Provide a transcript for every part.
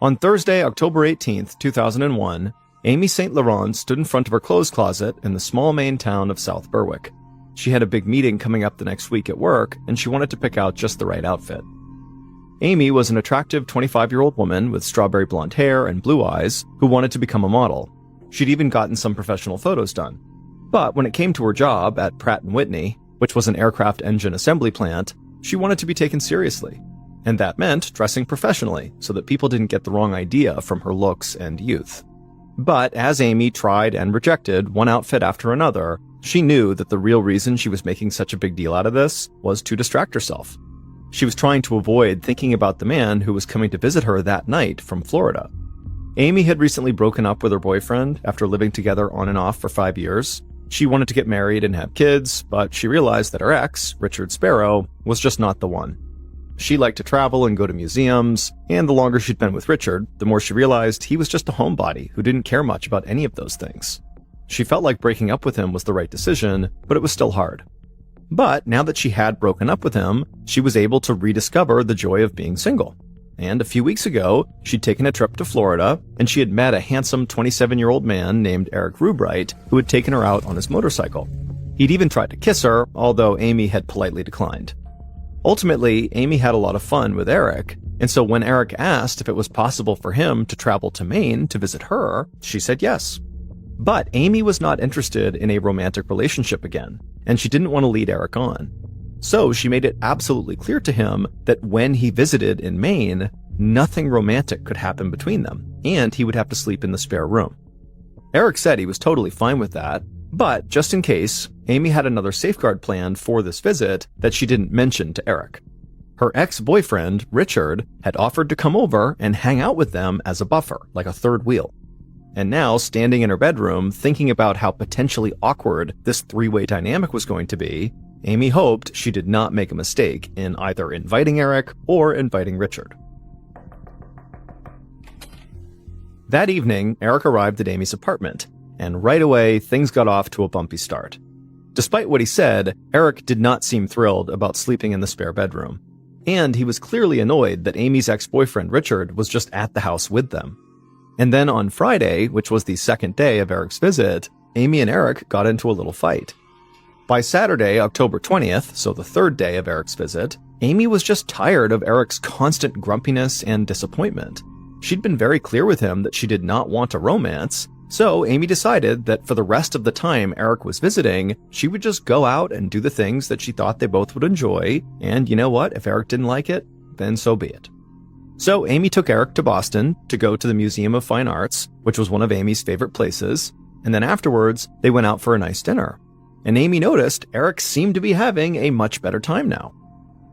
On Thursday, October 18th, 2001, Amy St. Laurent stood in front of her clothes closet in the small Maine town of South Berwick. She had a big meeting coming up the next week at work, and she wanted to pick out just the right outfit. Amy was an attractive 25-year-old woman with strawberry blonde hair and blue eyes who wanted to become a model. She'd even gotten some professional photos done. But when it came to her job at Pratt & Whitney, which was an aircraft engine assembly plant, she wanted to be taken seriously. And that meant dressing professionally so that people didn't get the wrong idea from her looks and youth. But as Amy tried and rejected one outfit after another, she knew that the real reason she was making such a big deal out of this was to distract herself. She was trying to avoid thinking about the man who was coming to visit her that night from Florida. Amy had recently broken up with her boyfriend after living together on and off for 5 years. She wanted to get married and have kids, but she realized that her ex, Richard Sparrow, was just not the one. She liked to travel and go to museums, and the longer she'd been with Richard, the more she realized he was just a homebody who didn't care much about any of those things. She felt like breaking up with him was the right decision, but it was still hard. But now that she had broken up with him, she was able to rediscover the joy of being single. And a few weeks ago, she'd taken a trip to Florida, and she had met a handsome 27-year-old man named Eric Rubright, who had taken her out on his motorcycle. He'd even tried to kiss her, although Amy had politely declined. Ultimately, Amy had a lot of fun with Eric, and so when Eric asked if it was possible for him to travel to Maine to visit her, she said yes. But Amy was not interested in a romantic relationship again, and she didn't want to lead Eric on. So she made it absolutely clear to him that when he visited in Maine, nothing romantic could happen between them, and he would have to sleep in the spare room. Eric said he was totally fine with that, but just in case, Amy had another safeguard planned for this visit that she didn't mention to Eric. Her ex-boyfriend, Richard, had offered to come over and hang out with them as a buffer, like a third wheel. And now, standing in her bedroom, thinking about how potentially awkward this three-way dynamic was going to be, Amy hoped she did not make a mistake in either inviting Eric or inviting Richard. That evening, Eric arrived at Amy's apartment, and right away, things got off to a bumpy start. Despite what he said, Eric did not seem thrilled about sleeping in the spare bedroom. And he was clearly annoyed that Amy's ex-boyfriend Richard was just at the house with them. And then on Friday, which was the second day of Eric's visit, Amy and Eric got into a little fight. By Saturday, October 20th, so the third day of Eric's visit, Amy was just tired of Eric's constant grumpiness and disappointment. She'd been very clear with him that she did not want a romance, so Amy decided that for the rest of the time Eric was visiting, she would just go out and do the things that she thought they both would enjoy, and you know what, if Eric didn't like it, then so be it. So Amy took Eric to Boston to go to the Museum of Fine Arts, which was one of Amy's favorite places, and then afterwards, they went out for a nice dinner. And Amy noticed Eric seemed to be having a much better time now.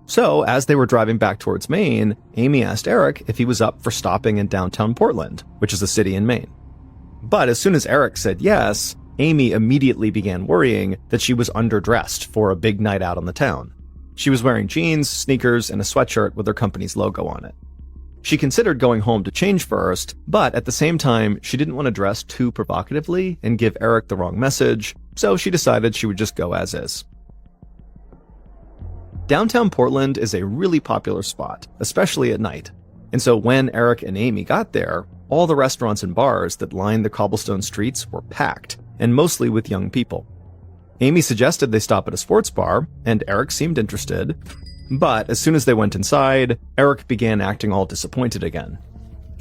So, as they were driving back towards Maine, Amy asked Eric if he was up for stopping in downtown Portland, which is a city in Maine. But as soon as Eric said yes, Amy immediately began worrying that she was underdressed for a big night out on the town. She was wearing jeans, sneakers, and a sweatshirt with their company's logo on it. She considered going home to change first, but at the same time, she didn't want to dress too provocatively and give Eric the wrong message, so she decided she would just go as is. Downtown Portland is a really popular spot, especially at night. And so when Eric and Amy got there, all the restaurants and bars that lined the cobblestone streets were packed, and mostly with young people. Amy suggested they stop at a sports bar, and Eric seemed interested. But as soon as they went inside, Eric began acting all disappointed again.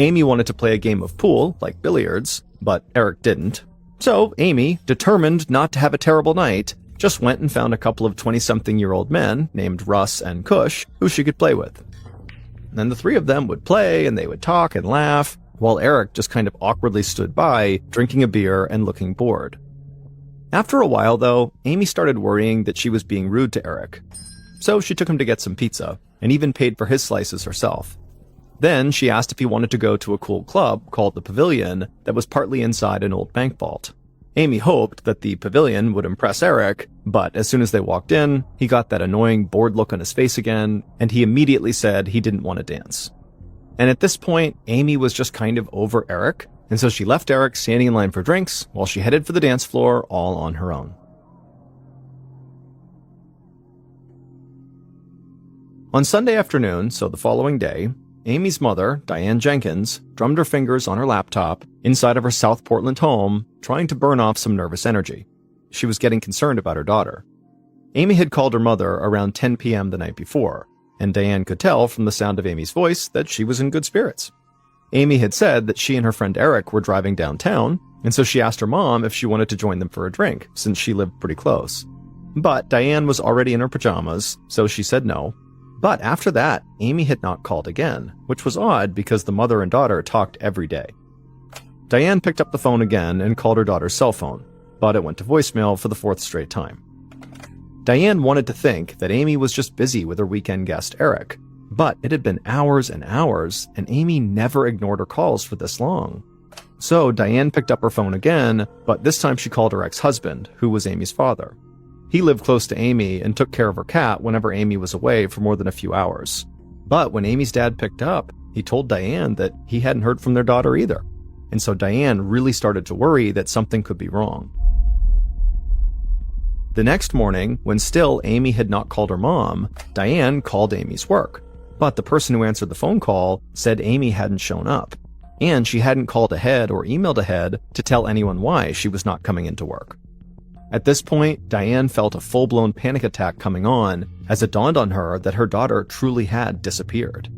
Amy wanted to play a game of pool, like billiards, but Eric didn't. So Amy, determined not to have a terrible night, just went and found a couple of 20-something-year-old men named Russ and Cush who she could play with. And then the three of them would play, and they would talk and laugh, while Eric just kind of awkwardly stood by, drinking a beer and looking bored. After a while, though, Amy started worrying that she was being rude to Eric. So she took him to get some pizza, and even paid for his slices herself. Then she asked if he wanted to go to a cool club called the Pavilion that was partly inside an old bank vault. Amy hoped that the Pavilion would impress Eric, but as soon as they walked in, he got that annoying bored look on his face again, and he immediately said he didn't want to dance. And at this point, Amy was just kind of over Eric, and so she left Eric standing in line for drinks while she headed for the dance floor all on her own. On Sunday afternoon, so the following day, Amy's mother, Diane Jenkins, drummed her fingers on her laptop inside of her South Portland home, trying to burn off some nervous energy. She was getting concerned about her daughter. Amy had called her mother around 10 p.m. the night before, and Diane could tell from the sound of Amy's voice that she was in good spirits. Amy had said that she and her friend Eric were driving downtown, and so she asked her mom if she wanted to join them for a drink, since she lived pretty close. But Diane was already in her pajamas, so she said no. But after that, Amy had not called again, which was odd because the mother and daughter talked every day. Diane picked up the phone again and called her daughter's cell phone, but it went to voicemail for the fourth straight time. Diane wanted to think that Amy was just busy with her weekend guest Eric, but it had been hours and hours, and Amy never ignored her calls for this long. So Diane picked up her phone again, but this time she called her ex-husband, who was Amy's father. He lived close to Amy and took care of her cat whenever Amy was away for more than a few hours. But when Amy's dad picked up, he told Diane that he hadn't heard from their daughter either. And so Diane really started to worry that something could be wrong. The next morning, when still Amy had not called her mom, Diane called Amy's work. But the person who answered the phone call said Amy hadn't shown up, and she hadn't called ahead or emailed ahead to tell anyone why she was not coming into work. At this point, Diane felt a full-blown panic attack coming on as it dawned on her that her daughter truly had disappeared.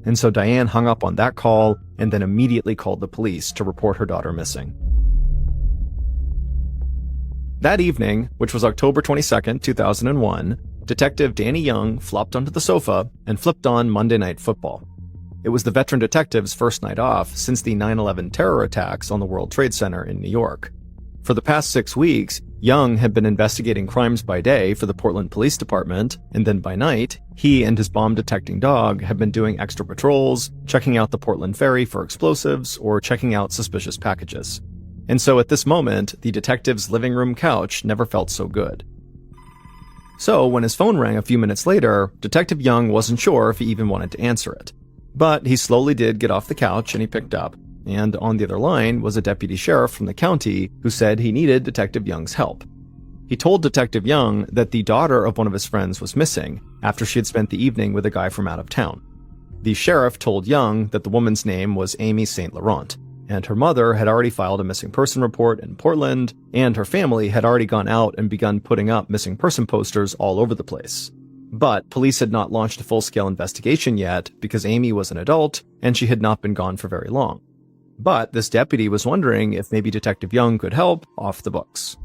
And so Diane hung up on that call and then immediately called the police to report her daughter missing. That evening, which was October 22nd, 2001, Detective Danny Young flopped onto the sofa and flipped on Monday Night Football. It was the veteran detective's first night off since the 9/11 terror attacks on the World Trade Center in New York. For the past 6 weeks, Young had been investigating crimes by day for the Portland Police Department, and then by night, he and his bomb-detecting dog had been doing extra patrols, checking out the Portland Ferry for explosives, or checking out suspicious packages. And so at this moment, the detective's living room couch never felt so good. So when his phone rang a few minutes later, Detective Young wasn't sure if he even wanted to answer it. But he slowly did get off the couch and he picked up, and on the other line was a deputy sheriff from the county who said he needed Detective Young's help. He told Detective Young that the daughter of one of his friends was missing after she had spent the evening with a guy from out of town. The sheriff told Young that the woman's name was Amy St. Laurent, and her mother had already filed a missing person report in Portland, and her family had already gone out and begun putting up missing person posters all over the place. But police had not launched a full-scale investigation yet because Amy was an adult and she had not been gone for very long. But this deputy was wondering if maybe Detective Young could help off the books.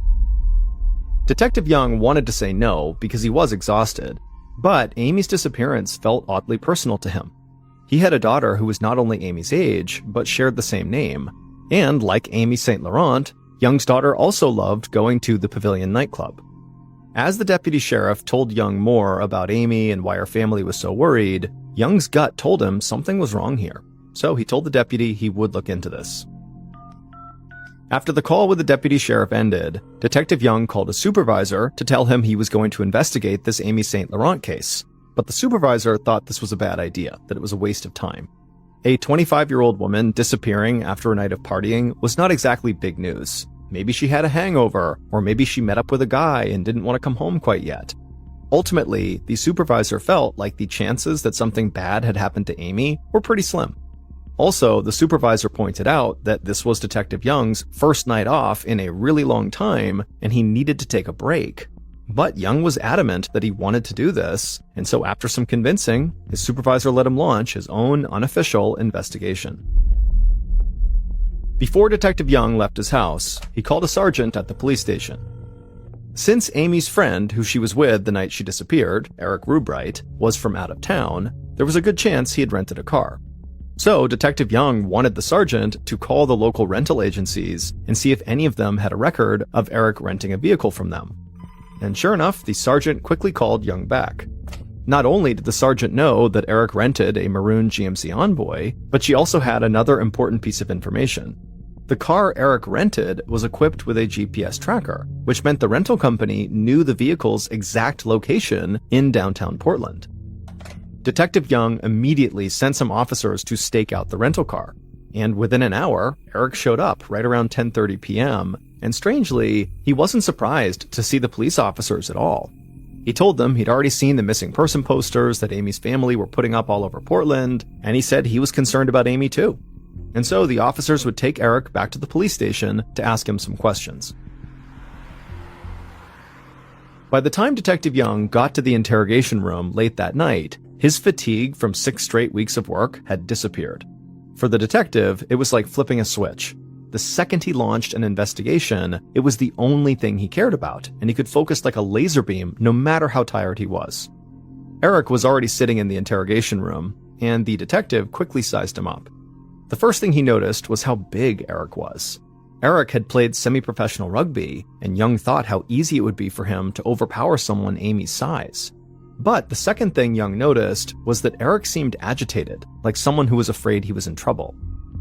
Detective Young wanted to say no because he was exhausted, but Amy's disappearance felt oddly personal to him. He had a daughter who was not only Amy's age, but shared the same name. And like Amy St. Laurent, Young's daughter also loved going to the Pavilion nightclub. As the deputy sheriff told Young more about Amy and why her family was so worried, Young's gut told him something was wrong here. So he told the deputy he would look into this. After the call with the deputy sheriff ended, Detective Young called a supervisor to tell him he was going to investigate this Amy St. Laurent case. But the supervisor thought this was a bad idea, that it was a waste of time. A 25-year-old woman disappearing after a night of partying was not exactly big news. Maybe she had a hangover, or maybe she met up with a guy and didn't want to come home quite yet. Ultimately, the supervisor felt like the chances that something bad had happened to Amy were pretty slim. Also, the supervisor pointed out that this was Detective Young's first night off in a really long time, and he needed to take a break. But Young was adamant that he wanted to do this, and so after some convincing, his supervisor let him launch his own unofficial investigation. Before Detective Young left his house, he called a sergeant at the police station. Since Amy's friend, who she was with the night she disappeared, Eric Rubright, was from out of town, there was a good chance he had rented a car. So Detective Young wanted the sergeant to call the local rental agencies and see if any of them had a record of Eric renting a vehicle from them. And sure enough, the sergeant quickly called Young back. Not only did the sergeant know that Eric rented a maroon GMC Envoy, but she also had another important piece of information. The car Eric rented was equipped with a GPS tracker, which meant the rental company knew the vehicle's exact location in downtown Portland. Detective Young immediately sent some officers to stake out the rental car, and within an hour, Eric showed up right around 10:30 p.m., and strangely, he wasn't surprised to see the police officers at all. He told them he'd already seen the missing person posters that Amy's family were putting up all over Portland, and he said he was concerned about Amy too. And so the officers would take Eric back to the police station to ask him some questions. By the time Detective Young got to the interrogation room late that night, his fatigue from 6 straight weeks of work had disappeared. For the detective, it was like flipping a switch. The second he launched an investigation, it was the only thing he cared about, and he could focus like a laser beam no matter how tired he was. Eric was already sitting in the interrogation room, and the detective quickly sized him up. The first thing he noticed was how big Eric was. Eric had played semi-professional rugby, and Young thought how easy it would be for him to overpower someone Amy's size. But the second thing Young noticed was that Eric seemed agitated, like someone who was afraid he was in trouble.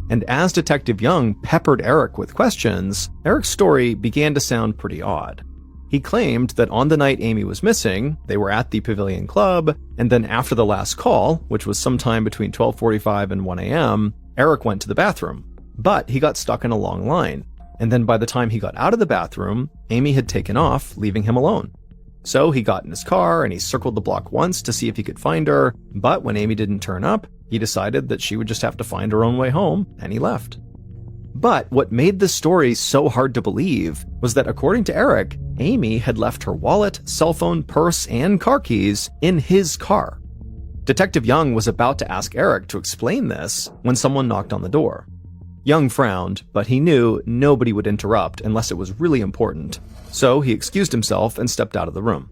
And as Detective Young peppered Eric with questions, Eric's story began to sound pretty odd. He claimed that on the night Amy was missing, they were at the Pavilion Club, and then after the last call, which was sometime between 12:45 and 1 a.m., Eric went to the bathroom. But he got stuck in a long line, and then by the time he got out of the bathroom, Amy had taken off, leaving him alone. So he got in his car and he circled the block once to see if he could find her, but when Amy didn't turn up, he decided that she would just have to find her own way home, and he left. But what made this story so hard to believe was that according to Eric, Amy had left her wallet, cell phone, purse, and car keys in his car. Detective Young was about to ask Eric to explain this when someone knocked on the door. Young frowned, but he knew nobody would interrupt unless it was really important, so he excused himself and stepped out of the room.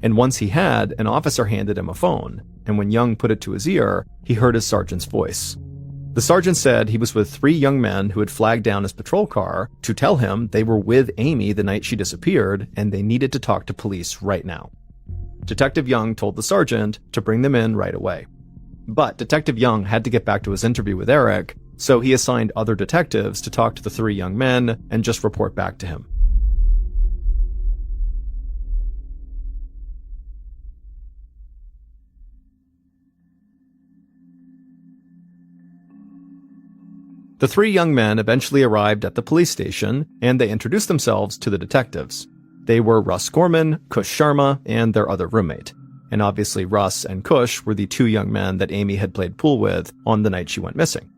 And once he had, an officer handed him a phone, and when Young put it to his ear, he heard his sergeant's voice. The sergeant said he was with 3 young men who had flagged down his patrol car to tell him they were with Amy the night she disappeared and they needed to talk to police right now. Detective Young told the sergeant to bring them in right away. But Detective Young had to get back to his interview with Eric, so he assigned other detectives to talk to the 3 young men and just report back to him. The 3 young men eventually arrived at the police station, and they introduced themselves to the detectives. They were Russ Gorman, Kush Sharma, and their other roommate. And obviously Russ and Kush were the 2 young men that Amy had played pool with on the night she went missing.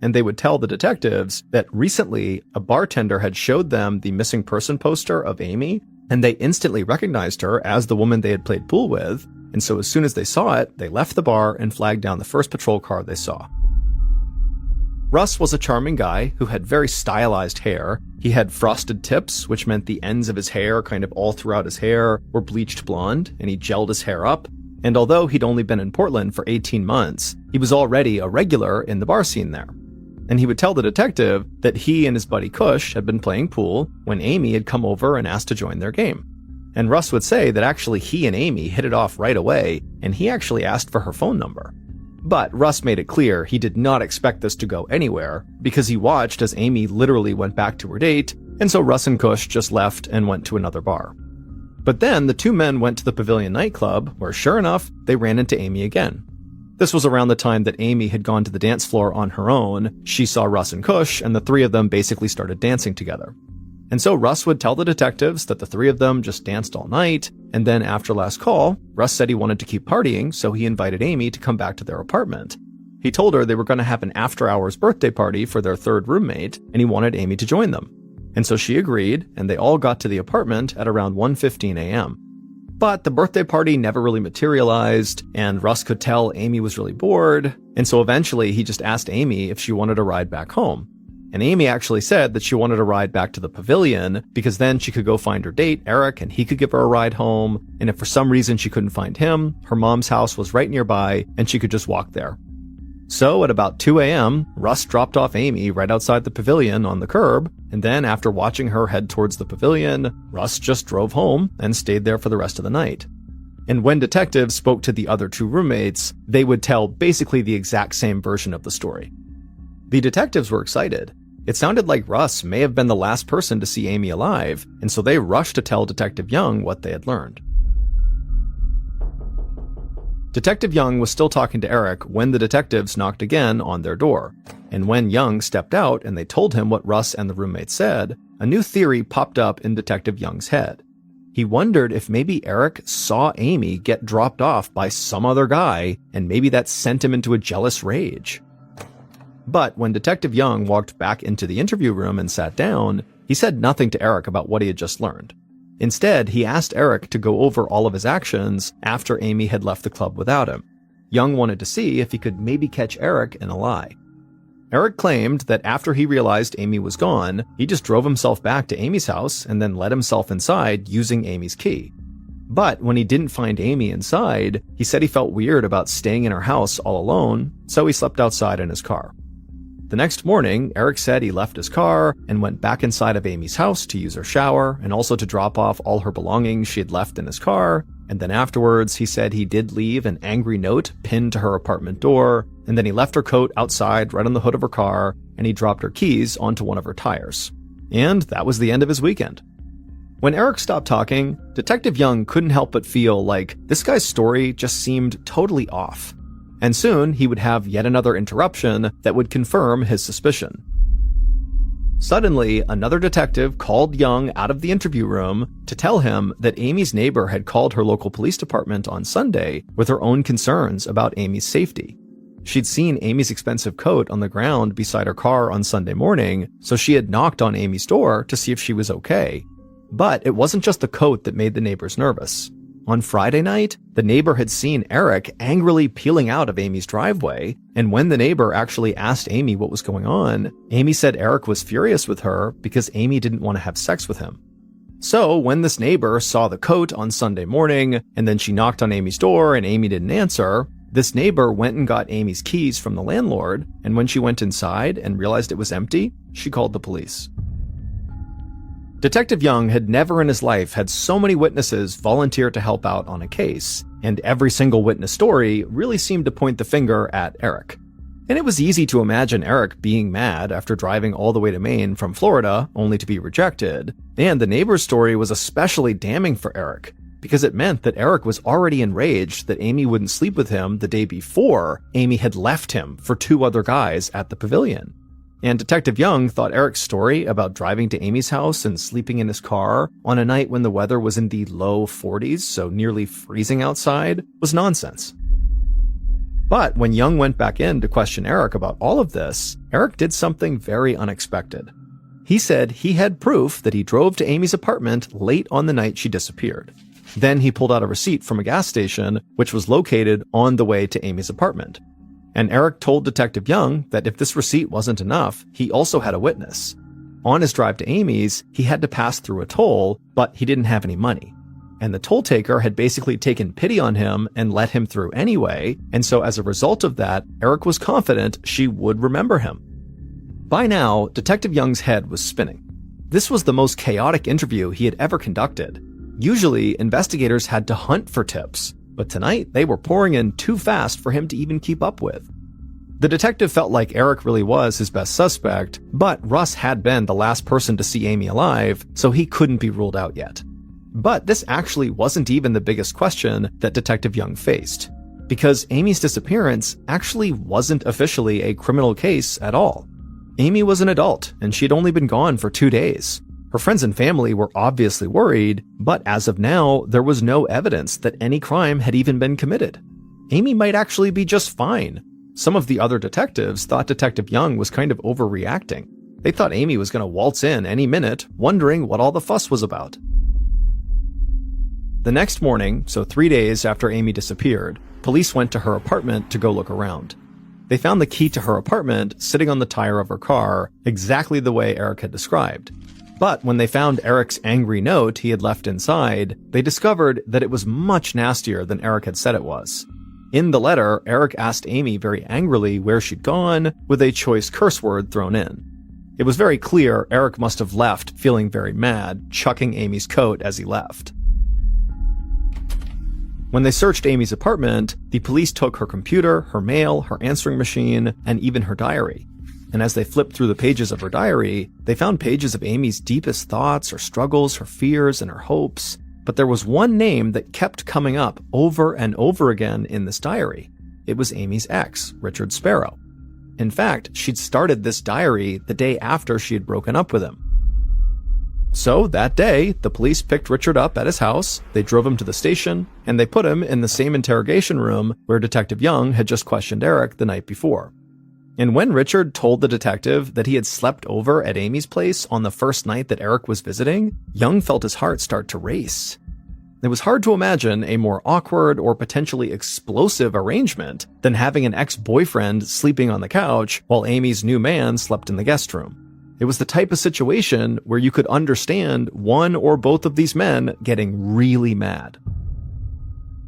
And they would tell the detectives that recently a bartender had showed them the missing person poster of Amy, and they instantly recognized her as the woman they had played pool with, and so as soon as they saw it, they left the bar and flagged down the first patrol car they saw. Russ was a charming guy who had very stylized hair. He had frosted tips, which meant the ends of his hair, kind of all throughout his hair, were bleached blonde, and he gelled his hair up. And although he'd only been in Portland for 18 months, he was already a regular in the bar scene there. And he would tell the detective that he and his buddy Kush had been playing pool when Amy had come over and asked to join their game. And Russ would say that actually he and Amy hit it off right away, and he actually asked for her phone number. But Russ made it clear he did not expect this to go anywhere, because he watched as Amy literally went back to her date, and so Russ and Kush just left and went to another bar. But then the 2 men went to the Pavilion nightclub, where sure enough, they ran into Amy again. This was around the time that Amy had gone to the dance floor on her own. She saw Russ and Kush, and the 3 of them basically started dancing together. And so Russ would tell the detectives that the 3 of them just danced all night, and then after last call, Russ said he wanted to keep partying, so he invited Amy to come back to their apartment. He told her they were going to have an after-hours birthday party for their 3rd roommate, and he wanted Amy to join them. And so she agreed, and they all got to the apartment at around 1:15 a.m. But the birthday party never really materialized, and Russ could tell Amy was really bored, and so eventually he just asked Amy if she wanted a ride back home. And Amy actually said that she wanted a ride back to the Pavilion because then she could go find her date, Eric, and he could give her a ride home. And if for some reason she couldn't find him, her mom's house was right nearby and she could just walk there. So at about 2 a.m., Russ dropped off Amy right outside the Pavilion on the curb, and then after watching her head towards the Pavilion, Russ just drove home and stayed there for the rest of the night. And when detectives spoke to the other 2 roommates, they would tell basically the exact same version of the story. The detectives were excited. It sounded like Russ may have been the last person to see Amy alive, and so they rushed to tell Detective Young what they had learned. Detective Young was still talking to Eric when the detectives knocked again on their door, and when Young stepped out and they told him what Russ and the roommate said, a new theory popped up in Detective Young's head. He wondered if maybe Eric saw Amy get dropped off by some other guy, and maybe that sent him into a jealous rage. But when Detective Young walked back into the interview room and sat down, he said nothing to Eric about what he had just learned. Instead, he asked Eric to go over all of his actions after Amy had left the club without him. Young wanted to see if he could maybe catch Eric in a lie. Eric claimed that after he realized Amy was gone, he just drove himself back to Amy's house and then let himself inside using Amy's key. But when he didn't find Amy inside, he said he felt weird about staying in her house all alone, so he slept outside in his car. The next morning, Eric said he left his car and went back inside of Amy's house to use her shower and also to drop off all her belongings she had left in his car, and then afterwards he said he did leave an angry note pinned to her apartment door, and then he left her coat outside right on the hood of her car, and he dropped her keys onto one of her tires. And that was the end of his weekend. When Eric stopped talking, Detective Young couldn't help but feel like this guy's story just seemed totally off. And soon he would have yet another interruption that would confirm his suspicion. Suddenly, another detective called Young out of the interview room to tell him that Amy's neighbor had called her local police department on Sunday with her own concerns about Amy's safety. She'd seen Amy's expensive coat on the ground beside her car on Sunday morning, so she had knocked on Amy's door to see if she was okay. But it wasn't just the coat that made the neighbors nervous. On Friday night, the neighbor had seen Eric angrily peeling out of Amy's driveway, and when the neighbor actually asked Amy what was going on, Amy said Eric was furious with her because Amy didn't want to have sex with him. So when this neighbor saw the coat on Sunday morning, and then she knocked on Amy's door and Amy didn't answer, this neighbor went and got Amy's keys from the landlord, and when she went inside and realized it was empty, she called the police. Detective Young had never in his life had so many witnesses volunteer to help out on a case, and every single witness story really seemed to point the finger at Eric. And it was easy to imagine Eric being mad after driving all the way to Maine from Florida only to be rejected, and the neighbor's story was especially damning for Eric, because it meant that Eric was already enraged that Amy wouldn't sleep with him the day before Amy had left him for two other guys at the pavilion. And Detective Young thought Eric's story about driving to Amy's house and sleeping in his car on a night when the weather was in the low 40s, so nearly freezing outside, was nonsense. But when Young went back in to question Eric about all of this, Eric did something very unexpected. He said he had proof that he drove to Amy's apartment late on the night she disappeared. Then he pulled out a receipt from a gas station, which was located on the way to Amy's apartment. And Eric told Detective Young that if this receipt wasn't enough, he also had a witness. On his drive to Amy's, he had to pass through a toll, but he didn't have any money. And the toll taker had basically taken pity on him and let him through anyway, and so as a result of that, Eric was confident she would remember him. By now, Detective Young's head was spinning. This was the most chaotic interview he had ever conducted. Usually, investigators had to hunt for tips, but tonight they were pouring in too fast for him to even keep up with. The detective felt like Eric really was his best suspect, but Russ had been the last person to see Amy alive, so he couldn't be ruled out yet. But this actually wasn't even the biggest question that Detective Young faced, because Amy's disappearance actually wasn't officially a criminal case at all. Amy was an adult, and she had only been gone for 2 days. Her friends and family were obviously worried, but as of now, there was no evidence that any crime had even been committed. Amy might actually be just fine. Some of the other detectives thought Detective Young was kind of overreacting. They thought Amy was going to waltz in any minute, wondering what all the fuss was about. The next morning, so 3 days after Amy disappeared, police went to her apartment to go look around. They found the key to her apartment sitting on the tire of her car, exactly the way Eric had described. But when they found Eric's angry note he had left inside, they discovered that it was much nastier than Eric had said it was. In the letter, Eric asked Amy very angrily where she'd gone, with a choice curse word thrown in. It was very clear Eric must have left feeling very mad, chucking Amy's coat as he left. When they searched Amy's apartment, the police took her computer, her mail, her answering machine, and even her diary. And as they flipped through the pages of her diary, they found pages of Amy's deepest thoughts, her struggles, her fears, and her hopes. But there was one name that kept coming up over and over again in this diary. It was Amy's ex, Richard Sparrow. In fact, she'd started this diary the day after she had broken up with him. So that day, the police picked Richard up at his house, they drove him to the station, and they put him in the same interrogation room where Detective Young had just questioned Eric the night before. And when Richard told the detective that he had slept over at Amy's place on the first night that Eric was visiting, Young felt his heart start to race. It was hard to imagine a more awkward or potentially explosive arrangement than having an ex-boyfriend sleeping on the couch while Amy's new man slept in the guest room. It was the type of situation where you could understand one or both of these men getting really mad.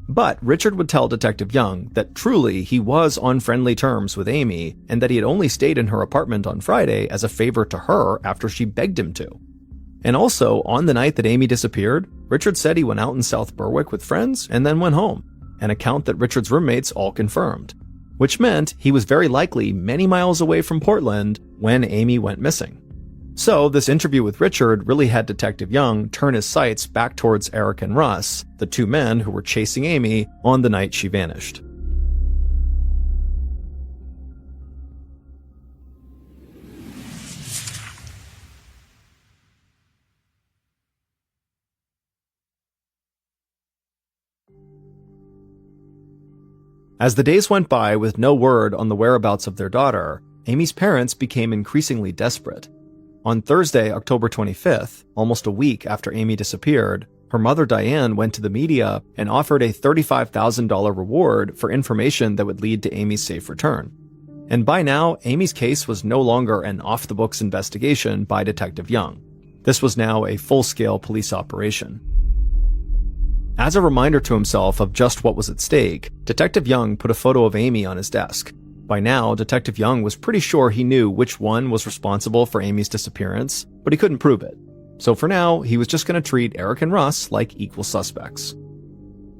But Richard would tell Detective Young that truly he was on friendly terms with Amy and that he had only stayed in her apartment on Friday as a favor to her after she begged him to. And also, on the night that Amy disappeared, Richard said he went out in South Berwick with friends and then went home, an account that Richard's roommates all confirmed, which meant he was very likely many miles away from Portland when Amy went missing. So this interview with Richard really had Detective Young turn his sights back towards Eric and Russ, the two men who were chasing Amy on the night she vanished. As the days went by with no word on the whereabouts of their daughter, Amy's parents became increasingly desperate. On Thursday, October 25th, almost a week after Amy disappeared, her mother Diane went to the media and offered a $35,000 reward for information that would lead to Amy's safe return. And by now, Amy's case was no longer an off-the-books investigation by Detective Young. This was now a full-scale police operation. As a reminder to himself of just what was at stake, Detective Young put a photo of Amy on his desk. By now, Detective Young was pretty sure he knew which one was responsible for Amy's disappearance, but he couldn't prove it. So for now, he was just going to treat Eric and Russ like equal suspects.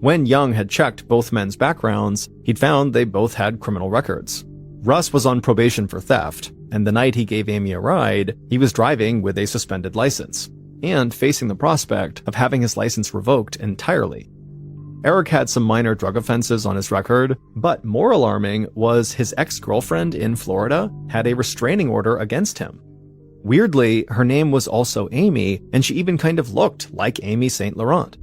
When Young had checked both men's backgrounds, he'd found they both had criminal records. Russ was on probation for theft, and the night he gave Amy a ride, he was driving with a suspended license, and facing the prospect of having his license revoked entirely. Eric had some minor drug offenses on his record, but more alarming was his ex-girlfriend in Florida had a restraining order against him. Weirdly, her name was also Amy, and she even kind of looked like Amy St. Laurent.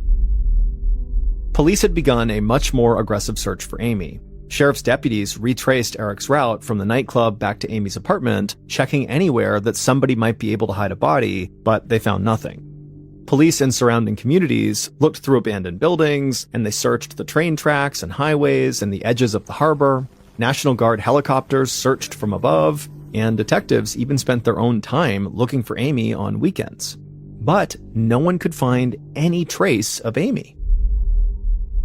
Police had begun a much more aggressive search for Amy. Sheriff's deputies retraced Eric's route from the nightclub back to Amy's apartment, checking anywhere that somebody might be able to hide a body, but they found nothing. Police in surrounding communities looked through abandoned buildings, and they searched the train tracks and highways and the edges of the harbor. National Guard helicopters searched from above, and detectives even spent their own time looking for Amy on weekends. But no one could find any trace of Amy.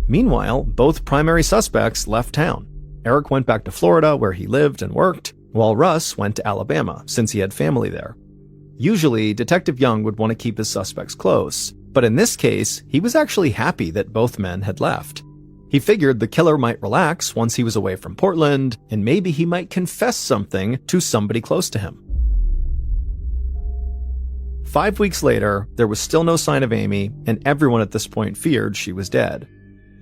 Meanwhile, both primary suspects left town. Eric went back to Florida where he lived and worked, while Russ went to Alabama since he had family there. Usually, Detective Young would want to keep his suspects close, but in this case, he was actually happy that both men had left. He figured the killer might relax once he was away from Portland, and maybe he might confess something to somebody close to him. 5 weeks later, there was still no sign of Amy, and everyone at this point feared she was dead.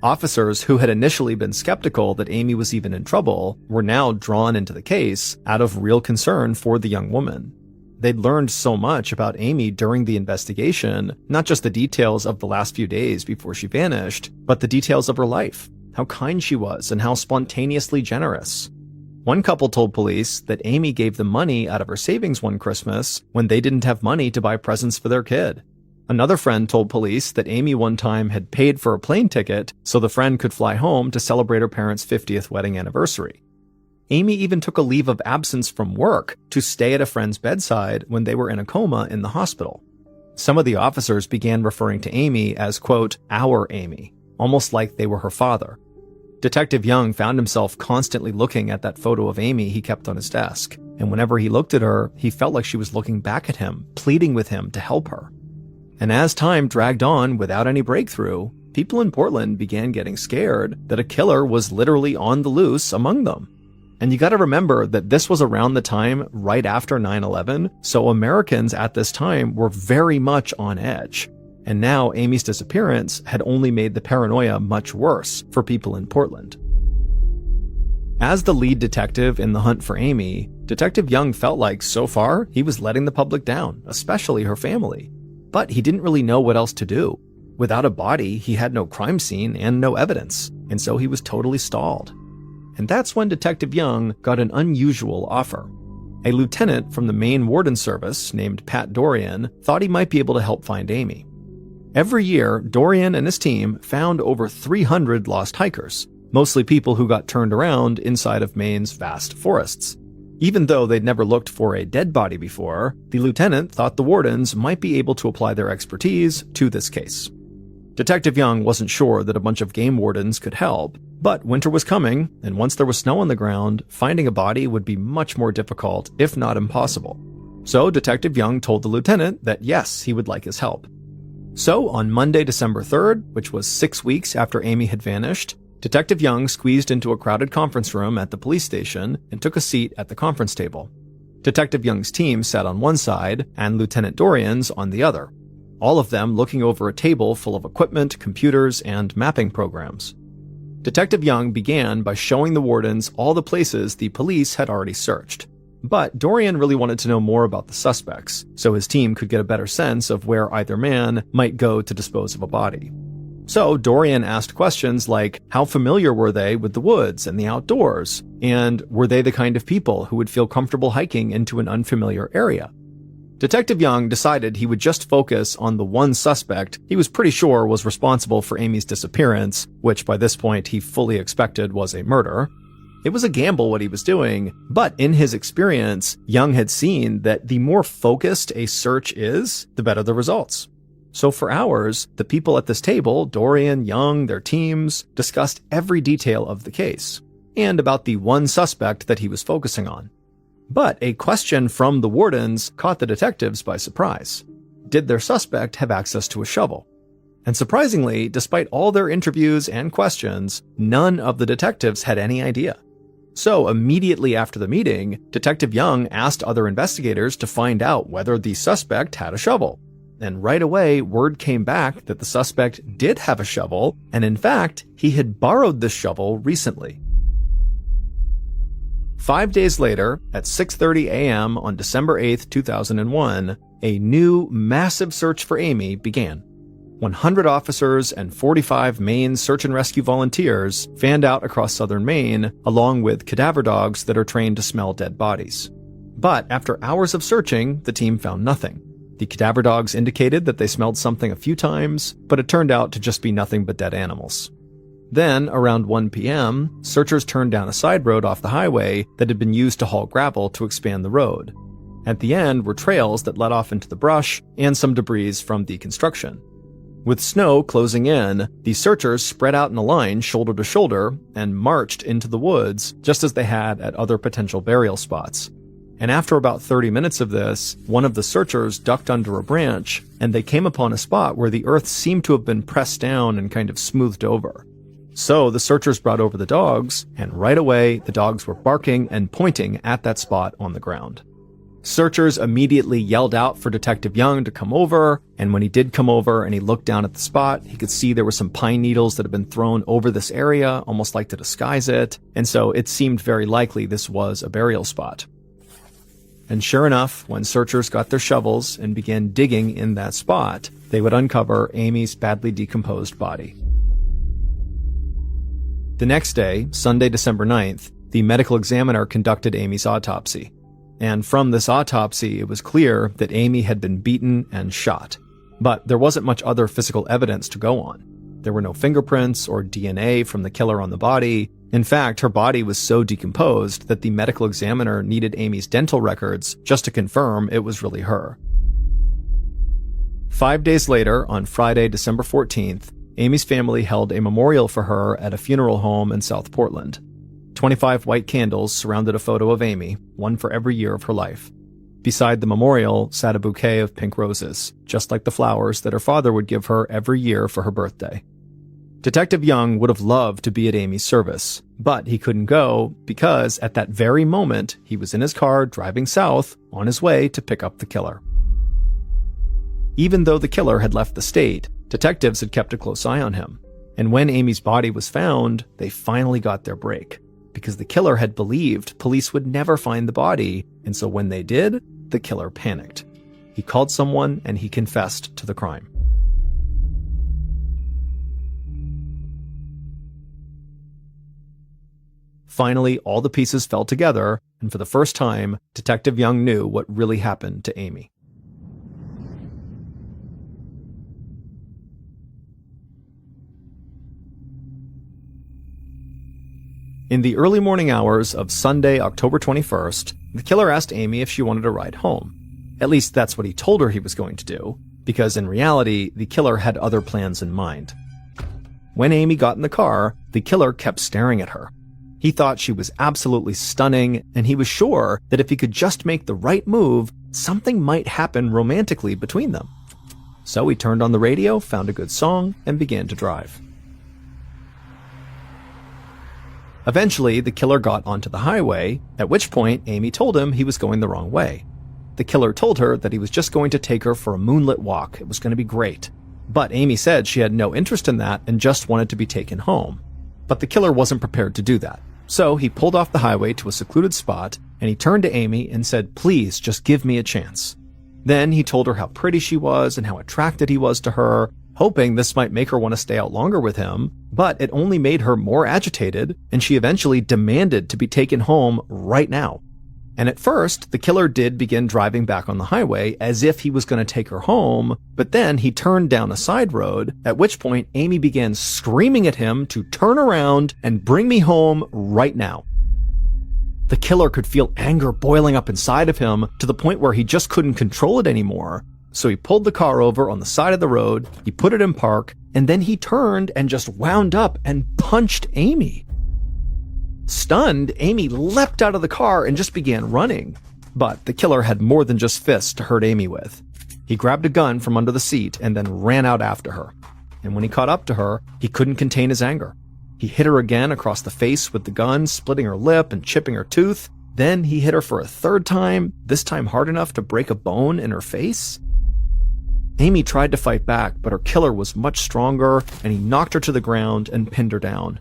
Officers who had initially been skeptical that Amy was even in trouble were now drawn into the case out of real concern for the young woman. They'd learned so much about Amy during the investigation, not just the details of the last few days before she vanished, but the details of her life, how kind she was and how spontaneously generous. One couple told police that Amy gave them money out of her savings one Christmas when they didn't have money to buy presents for their kid. Another friend told police that Amy one time had paid for a plane ticket so the friend could fly home to celebrate her parents' 50th wedding anniversary. Amy even took a leave of absence from work to stay at a friend's bedside when they were in a coma in the hospital. Some of the officers began referring to Amy as, quote, our Amy, almost like they were her father. Detective Young found himself constantly looking at that photo of Amy he kept on his desk, and whenever he looked at her, he felt like she was looking back at him, pleading with him to help her. And as time dragged on without any breakthrough, people in Portland began getting scared that a killer was literally on the loose among them. And you gotta remember that this was around the time right after 9/11, so Americans at this time were very much on edge. And now Amy's disappearance had only made the paranoia much worse for people in Portland. As the lead detective in the hunt for Amy, Detective Young felt like so far he was letting the public down, especially her family. But he didn't really know what else to do. Without a body, he had no crime scene and no evidence, and so he was totally stalled. And that's when Detective Young got an unusual offer. A lieutenant from the Maine Warden Service named Pat Dorian thought he might be able to help find Amy. Every year, Dorian and his team found over 300 lost hikers, mostly people who got turned around inside of Maine's vast forests. Even though they'd never looked for a dead body before, the lieutenant thought the wardens might be able to apply their expertise to this case. Detective Young wasn't sure that a bunch of game wardens could help, but winter was coming, and once there was snow on the ground, finding a body would be much more difficult, if not impossible. So Detective Young told the lieutenant that yes, he would like his help. So on Monday, December 3rd, which was 6 weeks after Amy had vanished, Detective Young squeezed into a crowded conference room at the police station and took a seat at the conference table. Detective Young's team sat on one side and Lieutenant Dorian's on the other, all of them looking over a table full of equipment, computers, and mapping programs. Detective Young began by showing the wardens all the places the police had already searched. But Dorian really wanted to know more about the suspects, so his team could get a better sense of where either man might go to dispose of a body. So Dorian asked questions like, how familiar were they with the woods and the outdoors? And were they the kind of people who would feel comfortable hiking into an unfamiliar area? Detective Young decided he would just focus on the one suspect he was pretty sure was responsible for Amy's disappearance, which by this point he fully expected was a murder. It was a gamble what he was doing, but in his experience, Young had seen that the more focused a search is, the better the results. So for hours, the people at this table, Dorian, Young, their teams, discussed every detail of the case, and about the one suspect that he was focusing on. But a question from the wardens caught the detectives by surprise. Did their suspect have access to a shovel? And surprisingly, despite all their interviews and questions, none of the detectives had any idea. So immediately after the meeting, Detective Young asked other investigators to find out whether the suspect had a shovel. And right away, word came back that the suspect did have a shovel, and in fact, he had borrowed this shovel recently. 5 days later, at 6:30 a.m. on December 8, 2001, a new, massive search for Amy began. 100 officers and 45 Maine search and rescue volunteers fanned out across southern Maine, along with cadaver dogs that are trained to smell dead bodies. But after hours of searching, the team found nothing. The cadaver dogs indicated that they smelled something a few times, but it turned out to just be nothing but dead animals. Then, around 1 p.m., searchers turned down a side road off the highway that had been used to haul gravel to expand the road. At the end were trails that led off into the brush and some debris from the construction. With snow closing in, the searchers spread out in a line shoulder to shoulder and marched into the woods just as they had at other potential burial spots. And after about 30 minutes of this, one of the searchers ducked under a branch and they came upon a spot where the earth seemed to have been pressed down and kind of smoothed over. So the searchers brought over the dogs, and right away the dogs were barking and pointing at that spot on the ground. Searchers immediately yelled out for Detective Young to come over, and when he did come over and he looked down at the spot, he could see there were some pine needles that had been thrown over this area, almost like to disguise it, and so it seemed very likely this was a burial spot. And sure enough, when searchers got their shovels and began digging in that spot, they would uncover Amy's badly decomposed body. The next day, Sunday, December 9th, the medical examiner conducted Amy's autopsy. And from this autopsy, it was clear that Amy had been beaten and shot. But there wasn't much other physical evidence to go on. There were no fingerprints or DNA from the killer on the body. In fact, her body was so decomposed that the medical examiner needed Amy's dental records just to confirm it was really her. 5 days later, on Friday, December 14th, Amy's family held a memorial for her at a funeral home in South Portland. 25 white candles surrounded a photo of Amy, one for every year of her life. Beside the memorial sat a bouquet of pink roses, just like the flowers that her father would give her every year for her birthday. Detective Young would have loved to be at Amy's service, but he couldn't go because at that very moment, he was in his car driving south on his way to pick up the killer. Even though the killer had left the state, detectives had kept a close eye on him. And when Amy's body was found, they finally got their break, because the killer had believed police would never find the body, and so when they did, the killer panicked. He called someone and he confessed to the crime. Finally, all the pieces fell together, and for the first time, Detective Young knew what really happened to Amy. In the early morning hours of Sunday, October 21st, the killer asked Amy if she wanted a ride home. At least that's what he told her he was going to do, because in reality, the killer had other plans in mind. When Amy got in the car, the killer kept staring at her. He thought she was absolutely stunning, and he was sure that if he could just make the right move, something might happen romantically between them. So he turned on the radio, found a good song, and began to drive. Eventually, the killer got onto the highway, at which point Amy told him he was going the wrong way. The killer told her that he was just going to take her for a moonlit walk. It was going to be great. But Amy said she had no interest in that and just wanted to be taken home. But the killer wasn't prepared to do that. So he pulled off the highway to a secluded spot, and he turned to Amy and said, "Please, just give me a chance." Then he told her how pretty she was and how attracted he was to her, hoping this might make her want to stay out longer with him, but it only made her more agitated, and she eventually demanded to be taken home right now. And at first, the killer did begin driving back on the highway as if he was going to take her home, but then he turned down a side road, at which point Amy began screaming at him to turn around and bring me home right now. The killer could feel anger boiling up inside of him to the point where he just couldn't control it anymore. So he pulled the car over on the side of the road, he put it in park, and then he turned and just wound up and punched Amy. Stunned, Amy leapt out of the car and just began running. But the killer had more than just fists to hurt Amy with. He grabbed a gun from under the seat and then ran out after her. And when he caught up to her, he couldn't contain his anger. He hit her again across the face with the gun, splitting her lip and chipping her tooth. Then he hit her for a third time, this time hard enough to break a bone in her face. Amy tried to fight back, but her killer was much stronger, and he knocked her to the ground and pinned her down.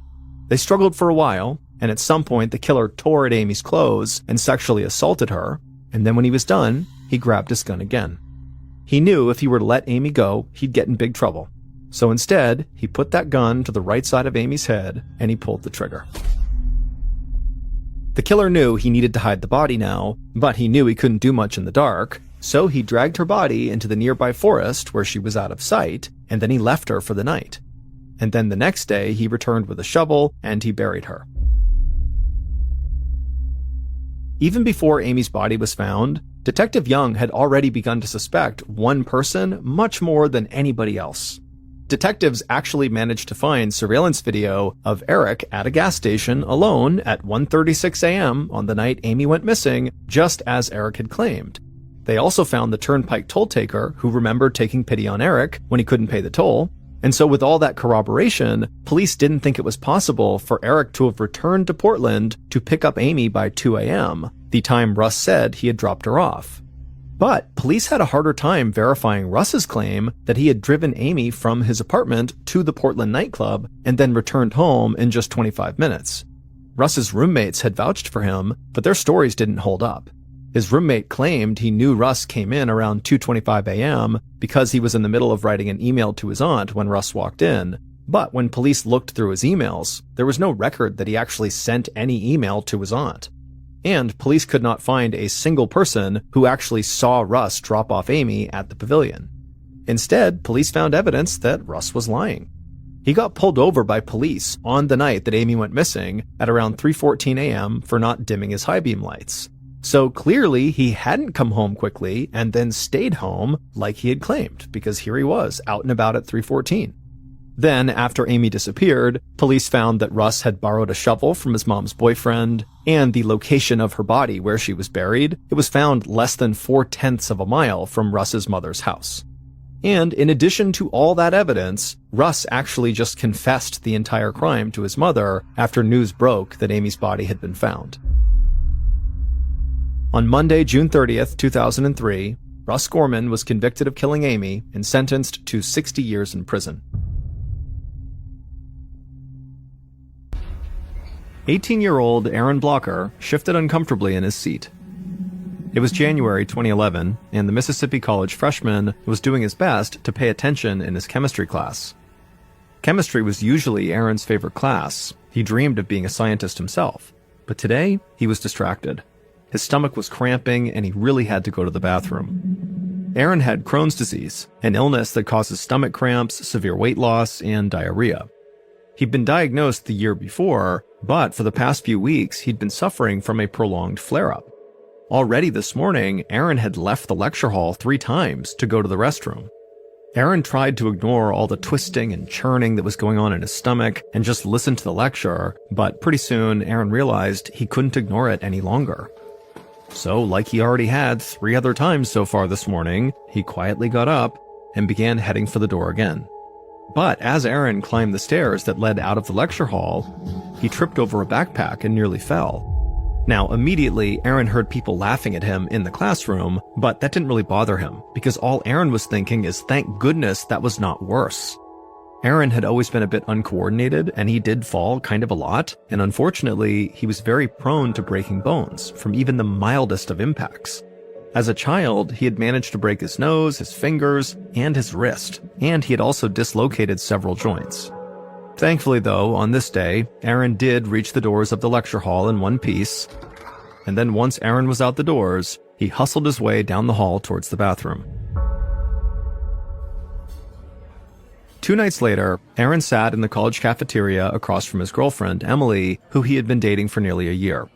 They struggled for a while, and at some point the killer tore at Amy's clothes and sexually assaulted her, and then when he was done, he grabbed his gun again. He knew if he were to let Amy go, he'd get in big trouble. So instead, he put that gun to the right side of Amy's head, and he pulled the trigger. The killer knew he needed to hide the body now, but he knew he couldn't do much in the dark, so he dragged her body into the nearby forest where she was out of sight, and then he left her for the night. And then the next day, he returned with a shovel, and he buried her. Even before Amy's body was found, Detective Young had already begun to suspect one person much more than anybody else. Detectives actually managed to find surveillance video of Eric at a gas station alone at 1:36 a.m. on the night Amy went missing, just as Eric had claimed. They also found the turnpike toll taker who remembered taking pity on Eric when he couldn't pay the toll. And so with all that corroboration, police didn't think it was possible for Eric to have returned to Portland to pick up Amy by 2 a.m., the time Russ said he had dropped her off. But police had a harder time verifying Russ's claim that he had driven Amy from his apartment to the Portland nightclub and then returned home in just 25 minutes. Russ's roommates had vouched for him, but their stories didn't hold up. His roommate claimed he knew Russ came in around 2:25 a.m. because he was in the middle of writing an email to his aunt when Russ walked in. But when police looked through his emails, there was no record that he actually sent any email to his aunt. And police could not find a single person who actually saw Russ drop off Amy at the pavilion. Instead, police found evidence that Russ was lying. He got pulled over by police on the night that Amy went missing at around 3:14 a.m. for not dimming his high beam lights. So clearly he hadn't come home quickly and then stayed home like he had claimed, because here he was out and about at 3:14. Then, after Amy disappeared, police found that Russ had borrowed a shovel from his mom's boyfriend, and the location of her body where she was buried, it was found less than 4/10 of a mile from Russ's mother's house. And in addition to all that evidence, Russ actually just confessed the entire crime to his mother after news broke that Amy's body had been found. On Monday, June 30th, 2003, Russ Gorman was convicted of killing Amy and sentenced to 60 years in prison. 18-year-old Aaron Blocker shifted uncomfortably in his seat. It was January 2011, and the Mississippi College freshman was doing his best to pay attention in his chemistry class. Chemistry was usually Aaron's favorite class. He dreamed of being a scientist himself. But today, he was distracted. His stomach was cramping, and he really had to go to the bathroom. Aaron had Crohn's disease, an illness that causes stomach cramps, severe weight loss, and diarrhea. He'd been diagnosed the year before, but for the past few weeks, he'd been suffering from a prolonged flare-up. Already this morning, Aaron had left the lecture hall 3 times to go to the restroom. Aaron tried to ignore all the twisting and churning that was going on in his stomach and just listen to the lecture, but pretty soon Aaron realized he couldn't ignore it any longer. So, like he already had 3 other times so far this morning, he quietly got up and began heading for the door again. But as Aaron climbed the stairs that led out of the lecture hall, he tripped over a backpack and nearly fell. Now, immediately, Aaron heard people laughing at him in the classroom, but that didn't really bother him, because all Aaron was thinking is, thank goodness that was not worse. Aaron had always been a bit uncoordinated, and he did fall kind of a lot, and unfortunately, he was very prone to breaking bones from even the mildest of impacts. As a child, he had managed to break his nose, his fingers, and his wrist, and he had also dislocated several joints. Thankfully, though, on this day, Aaron did reach the doors of the lecture hall in one piece, and then once Aaron was out the doors, he hustled his way down the hall towards the bathroom. 2 nights later, Aaron sat in the college cafeteria across from his girlfriend, Emily, who he had been dating for nearly a year.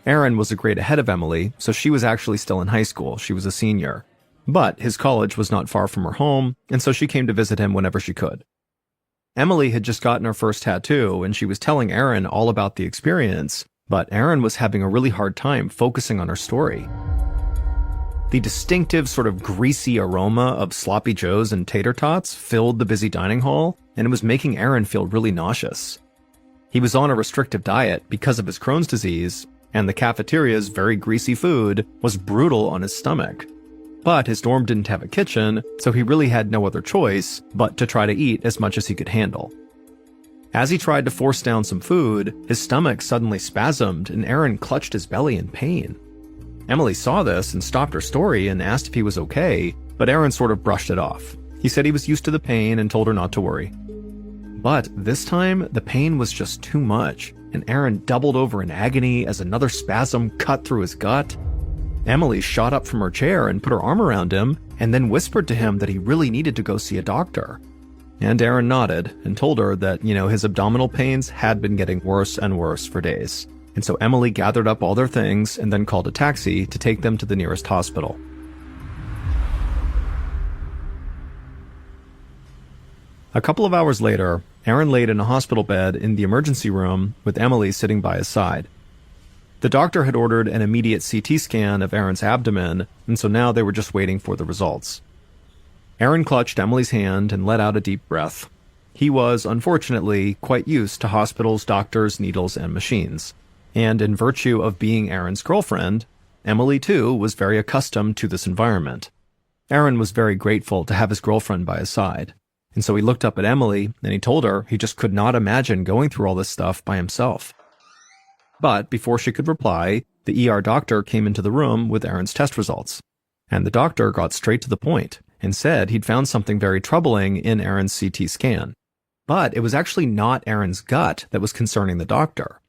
Aaron was a grade ahead of Emily, so she was actually still in high school. She was a senior. But his college was not far from her home, and so she came to visit him whenever she could. Emily had just gotten her first tattoo, and she was telling Aaron all about the experience, but Aaron was having a really hard time focusing on her story. The distinctive sort of greasy aroma of sloppy joes and tater tots filled the busy dining hall, and it was making Aaron feel really nauseous. He was on a restrictive diet because of his Crohn's disease, and the cafeteria's very greasy food was brutal on his stomach. But his dorm didn't have a kitchen, so he really had no other choice but to try to eat as much as he could handle. As he tried to force down some food, his stomach suddenly spasmed and Aaron clutched his belly in pain. Emily saw this and stopped her story and asked if he was okay, but Aaron sort of brushed it off. He said he was used to the pain and told her not to worry. But this time, the pain was just too much, and Aaron doubled over in agony as another spasm cut through his gut. Emily shot up from her chair and put her arm around him, and then whispered to him that he really needed to go see a doctor. And Aaron nodded and told her that, his abdominal pains had been getting worse and worse for days. And so Emily gathered up all their things and then called a taxi to take them to the nearest hospital. A couple of hours later, Aaron laid in a hospital bed in the emergency room with Emily sitting by his side. The doctor had ordered an immediate CT scan of Aaron's abdomen, and so now they were just waiting for the results. Aaron clutched Emily's hand and let out a deep breath. He was, unfortunately, quite used to hospitals, doctors, needles, and machines. And in virtue of being Aaron's girlfriend, Emily, too, was very accustomed to this environment. Aaron was very grateful to have his girlfriend by his side. And so he looked up at Emily, and he told her he just could not imagine going through all this stuff by himself. But before she could reply, the ER doctor came into the room with Aaron's test results. And the doctor got straight to the point and said he'd found something very troubling in Aaron's CT scan. But it was actually not Aaron's gut that was concerning the doctor.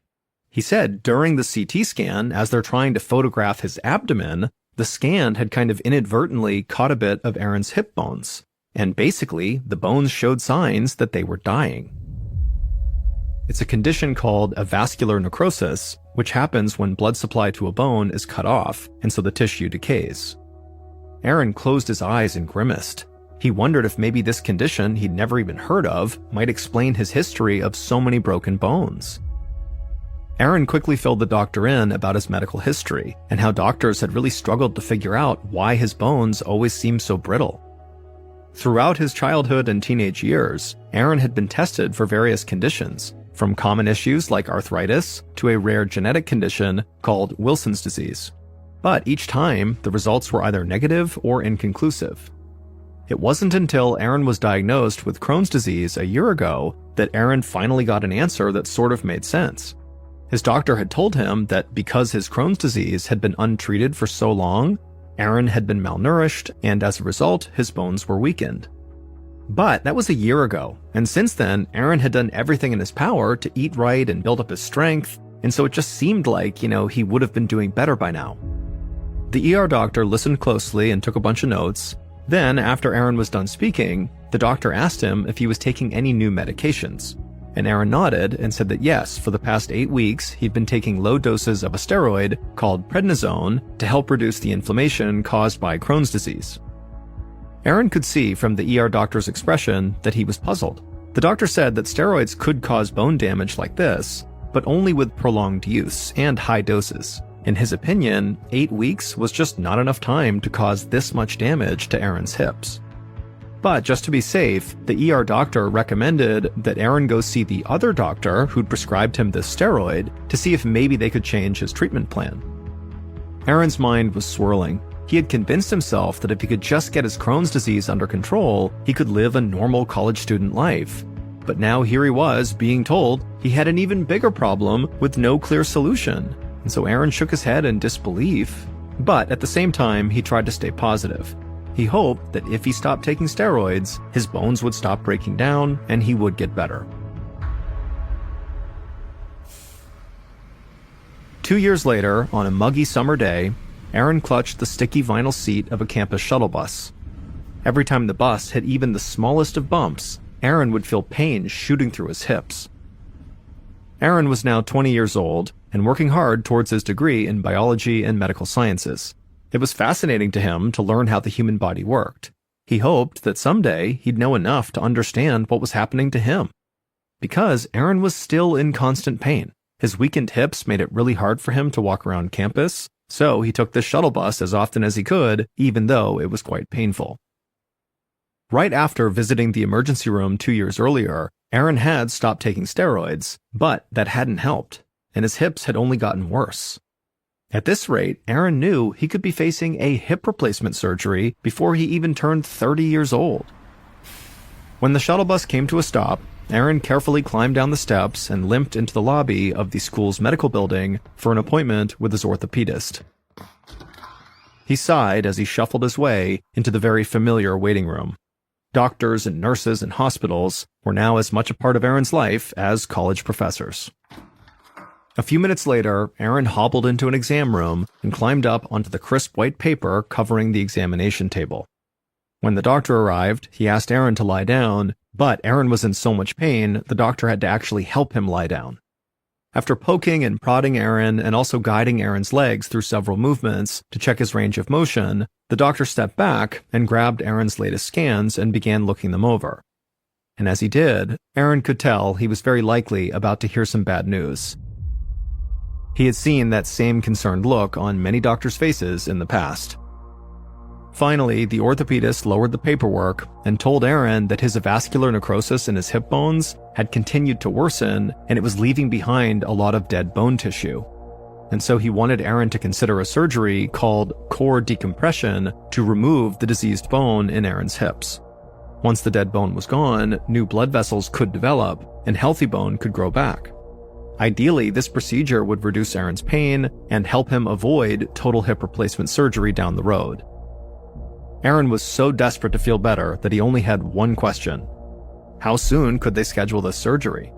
He said during the CT scan, as they're trying to photograph his abdomen, the scan had kind of inadvertently caught a bit of Aaron's hip bones. And basically, the bones showed signs that they were dying. It's a condition called avascular necrosis, which happens when blood supply to a bone is cut off, and so the tissue decays. Aaron closed his eyes and grimaced. He wondered if maybe this condition he'd never even heard of might explain his history of so many broken bones. Aaron quickly filled the doctor in about his medical history, and how doctors had really struggled to figure out why his bones always seemed so brittle. Throughout his childhood and teenage years, Aaron had been tested for various conditions, from common issues like arthritis to a rare genetic condition called Wilson's disease. But each time, the results were either negative or inconclusive. It wasn't until Aaron was diagnosed with Crohn's disease a year ago that Aaron finally got an answer that sort of made sense. His doctor had told him that because his Crohn's disease had been untreated for so long, Aaron had been malnourished, and as a result, his bones were weakened. But that was a year ago, and since then, Aaron had done everything in his power to eat right and build up his strength, and so it just seemed like, he would have been doing better by now. The ER doctor listened closely and took a bunch of notes. Then, after Aaron was done speaking, the doctor asked him if he was taking any new medications. And Aaron nodded and said that yes, for the past 8 weeks, he'd been taking low doses of a steroid called prednisone to help reduce the inflammation caused by Crohn's disease. Aaron could see from the ER doctor's expression that he was puzzled. The doctor said that steroids could cause bone damage like this, but only with prolonged use and high doses. In his opinion, 8 weeks was just not enough time to cause this much damage to Aaron's hips. But just to be safe, the ER doctor recommended that Aaron go see the other doctor who'd prescribed him this steroid to see if maybe they could change his treatment plan. Aaron's mind was swirling. He had convinced himself that if he could just get his Crohn's disease under control, he could live a normal college student life. But now here he was being told he had an even bigger problem with no clear solution. And so Aaron shook his head in disbelief. But at the same time, he tried to stay positive. He hoped that if he stopped taking steroids, his bones would stop breaking down and he would get better. 2 years later, on a muggy summer day, Aaron clutched the sticky vinyl seat of a campus shuttle bus. Every time the bus hit even the smallest of bumps, Aaron would feel pain shooting through his hips. Aaron was now 20 years old and working hard towards his degree in biology and medical sciences. It was fascinating to him to learn how the human body worked. He hoped that someday he'd know enough to understand what was happening to him. Because Aaron was still in constant pain. His weakened hips made it really hard for him to walk around campus, so he took the shuttle bus as often as he could, even though it was quite painful. Right after visiting the emergency room 2 years earlier, Aaron had stopped taking steroids, but that hadn't helped, and his hips had only gotten worse. At this rate, Aaron knew he could be facing a hip replacement surgery before he even turned 30 years old. When the shuttle bus came to a stop, Aaron carefully climbed down the steps and limped into the lobby of the school's medical building for an appointment with his orthopedist. He sighed as he shuffled his way into the very familiar waiting room. Doctors and nurses and hospitals were now as much a part of Aaron's life as college professors. A few minutes later, Aaron hobbled into an exam room and climbed up onto the crisp white paper covering the examination table. When the doctor arrived, he asked Aaron to lie down, but Aaron was in so much pain, the doctor had to actually help him lie down. After poking and prodding Aaron and also guiding Aaron's legs through several movements to check his range of motion, the doctor stepped back and grabbed Aaron's latest scans and began looking them over. And as he did, Aaron could tell he was very likely about to hear some bad news. He had seen that same concerned look on many doctors' faces in the past. Finally, the orthopedist lowered the paperwork and told Aaron that his avascular necrosis in his hip bones had continued to worsen and it was leaving behind a lot of dead bone tissue. And so he wanted Aaron to consider a surgery called core decompression to remove the diseased bone in Aaron's hips. Once the dead bone was gone, new blood vessels could develop and healthy bone could grow back. Ideally, this procedure would reduce Aaron's pain and help him avoid total hip replacement surgery down the road. Aaron was so desperate to feel better that he only had one question. How soon could they schedule this surgery?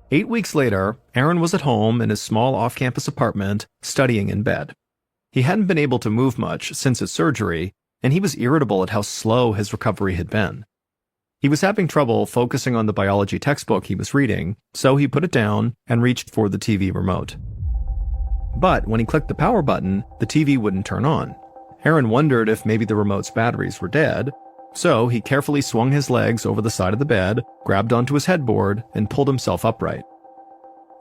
8 weeks later, Aaron was at home in his small off-campus apartment, studying in bed. He hadn't been able to move much since his surgery, and he was irritable at how slow his recovery had been. He was having trouble focusing on the biology textbook he was reading, so he put it down and reached for the TV remote. But when he clicked the power button, the TV wouldn't turn on. Aaron wondered if maybe the remote's batteries were dead, so he carefully swung his legs over the side of the bed, grabbed onto his headboard, and pulled himself upright.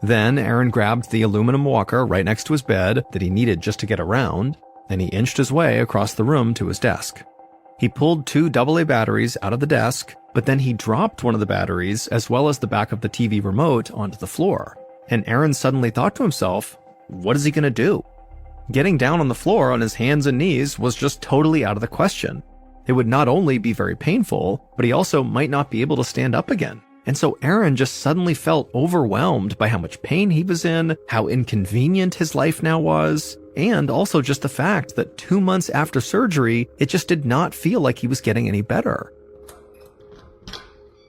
Then Aaron grabbed the aluminum walker right next to his bed that he needed just to get around, and he inched his way across the room to his desk. He pulled 2 AA batteries out of the desk, but then he dropped one of the batteries as well as the back of the TV remote onto the floor. And Aaron suddenly thought to himself, what is he going to do? Getting down on the floor on his hands and knees was just totally out of the question. It would not only be very painful, but he also might not be able to stand up again. And so Aaron just suddenly felt overwhelmed by how much pain he was in, how inconvenient his life now was, and also just the fact that 2 months after surgery, it just did not feel like he was getting any better.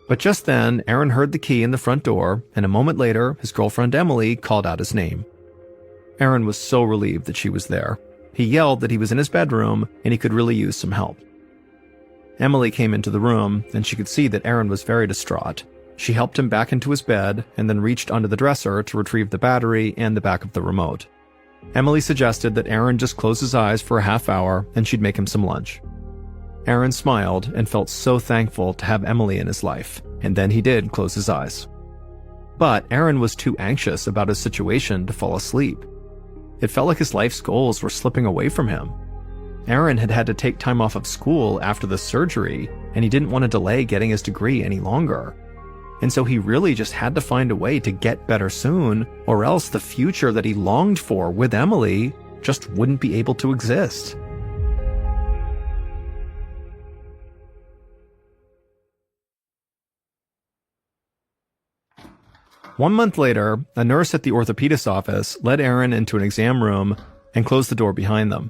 But just then, Aaron heard the key in the front door, and a moment later, his girlfriend Emily called out his name. Aaron was so relieved that she was there. He yelled that he was in his bedroom and he could really use some help. Emily came into the room, and she could see that Aaron was very distraught. She helped him back into his bed and then reached under the dresser to retrieve the battery and the back of the remote. Emily suggested that Aaron just close his eyes for a half hour and she'd make him some lunch. Aaron smiled and felt so thankful to have Emily in his life, and then he did close his eyes. But Aaron was too anxious about his situation to fall asleep. It felt like his life's goals were slipping away from him. Aaron had to take time off of school after the surgery, and he didn't want to delay getting his degree any longer. And so he really just had to find a way to get better soon, or else the future that he longed for with Emily just wouldn't be able to exist. One month later, a nurse at the orthopedist's office led Aaron into an exam room and closed the door behind them.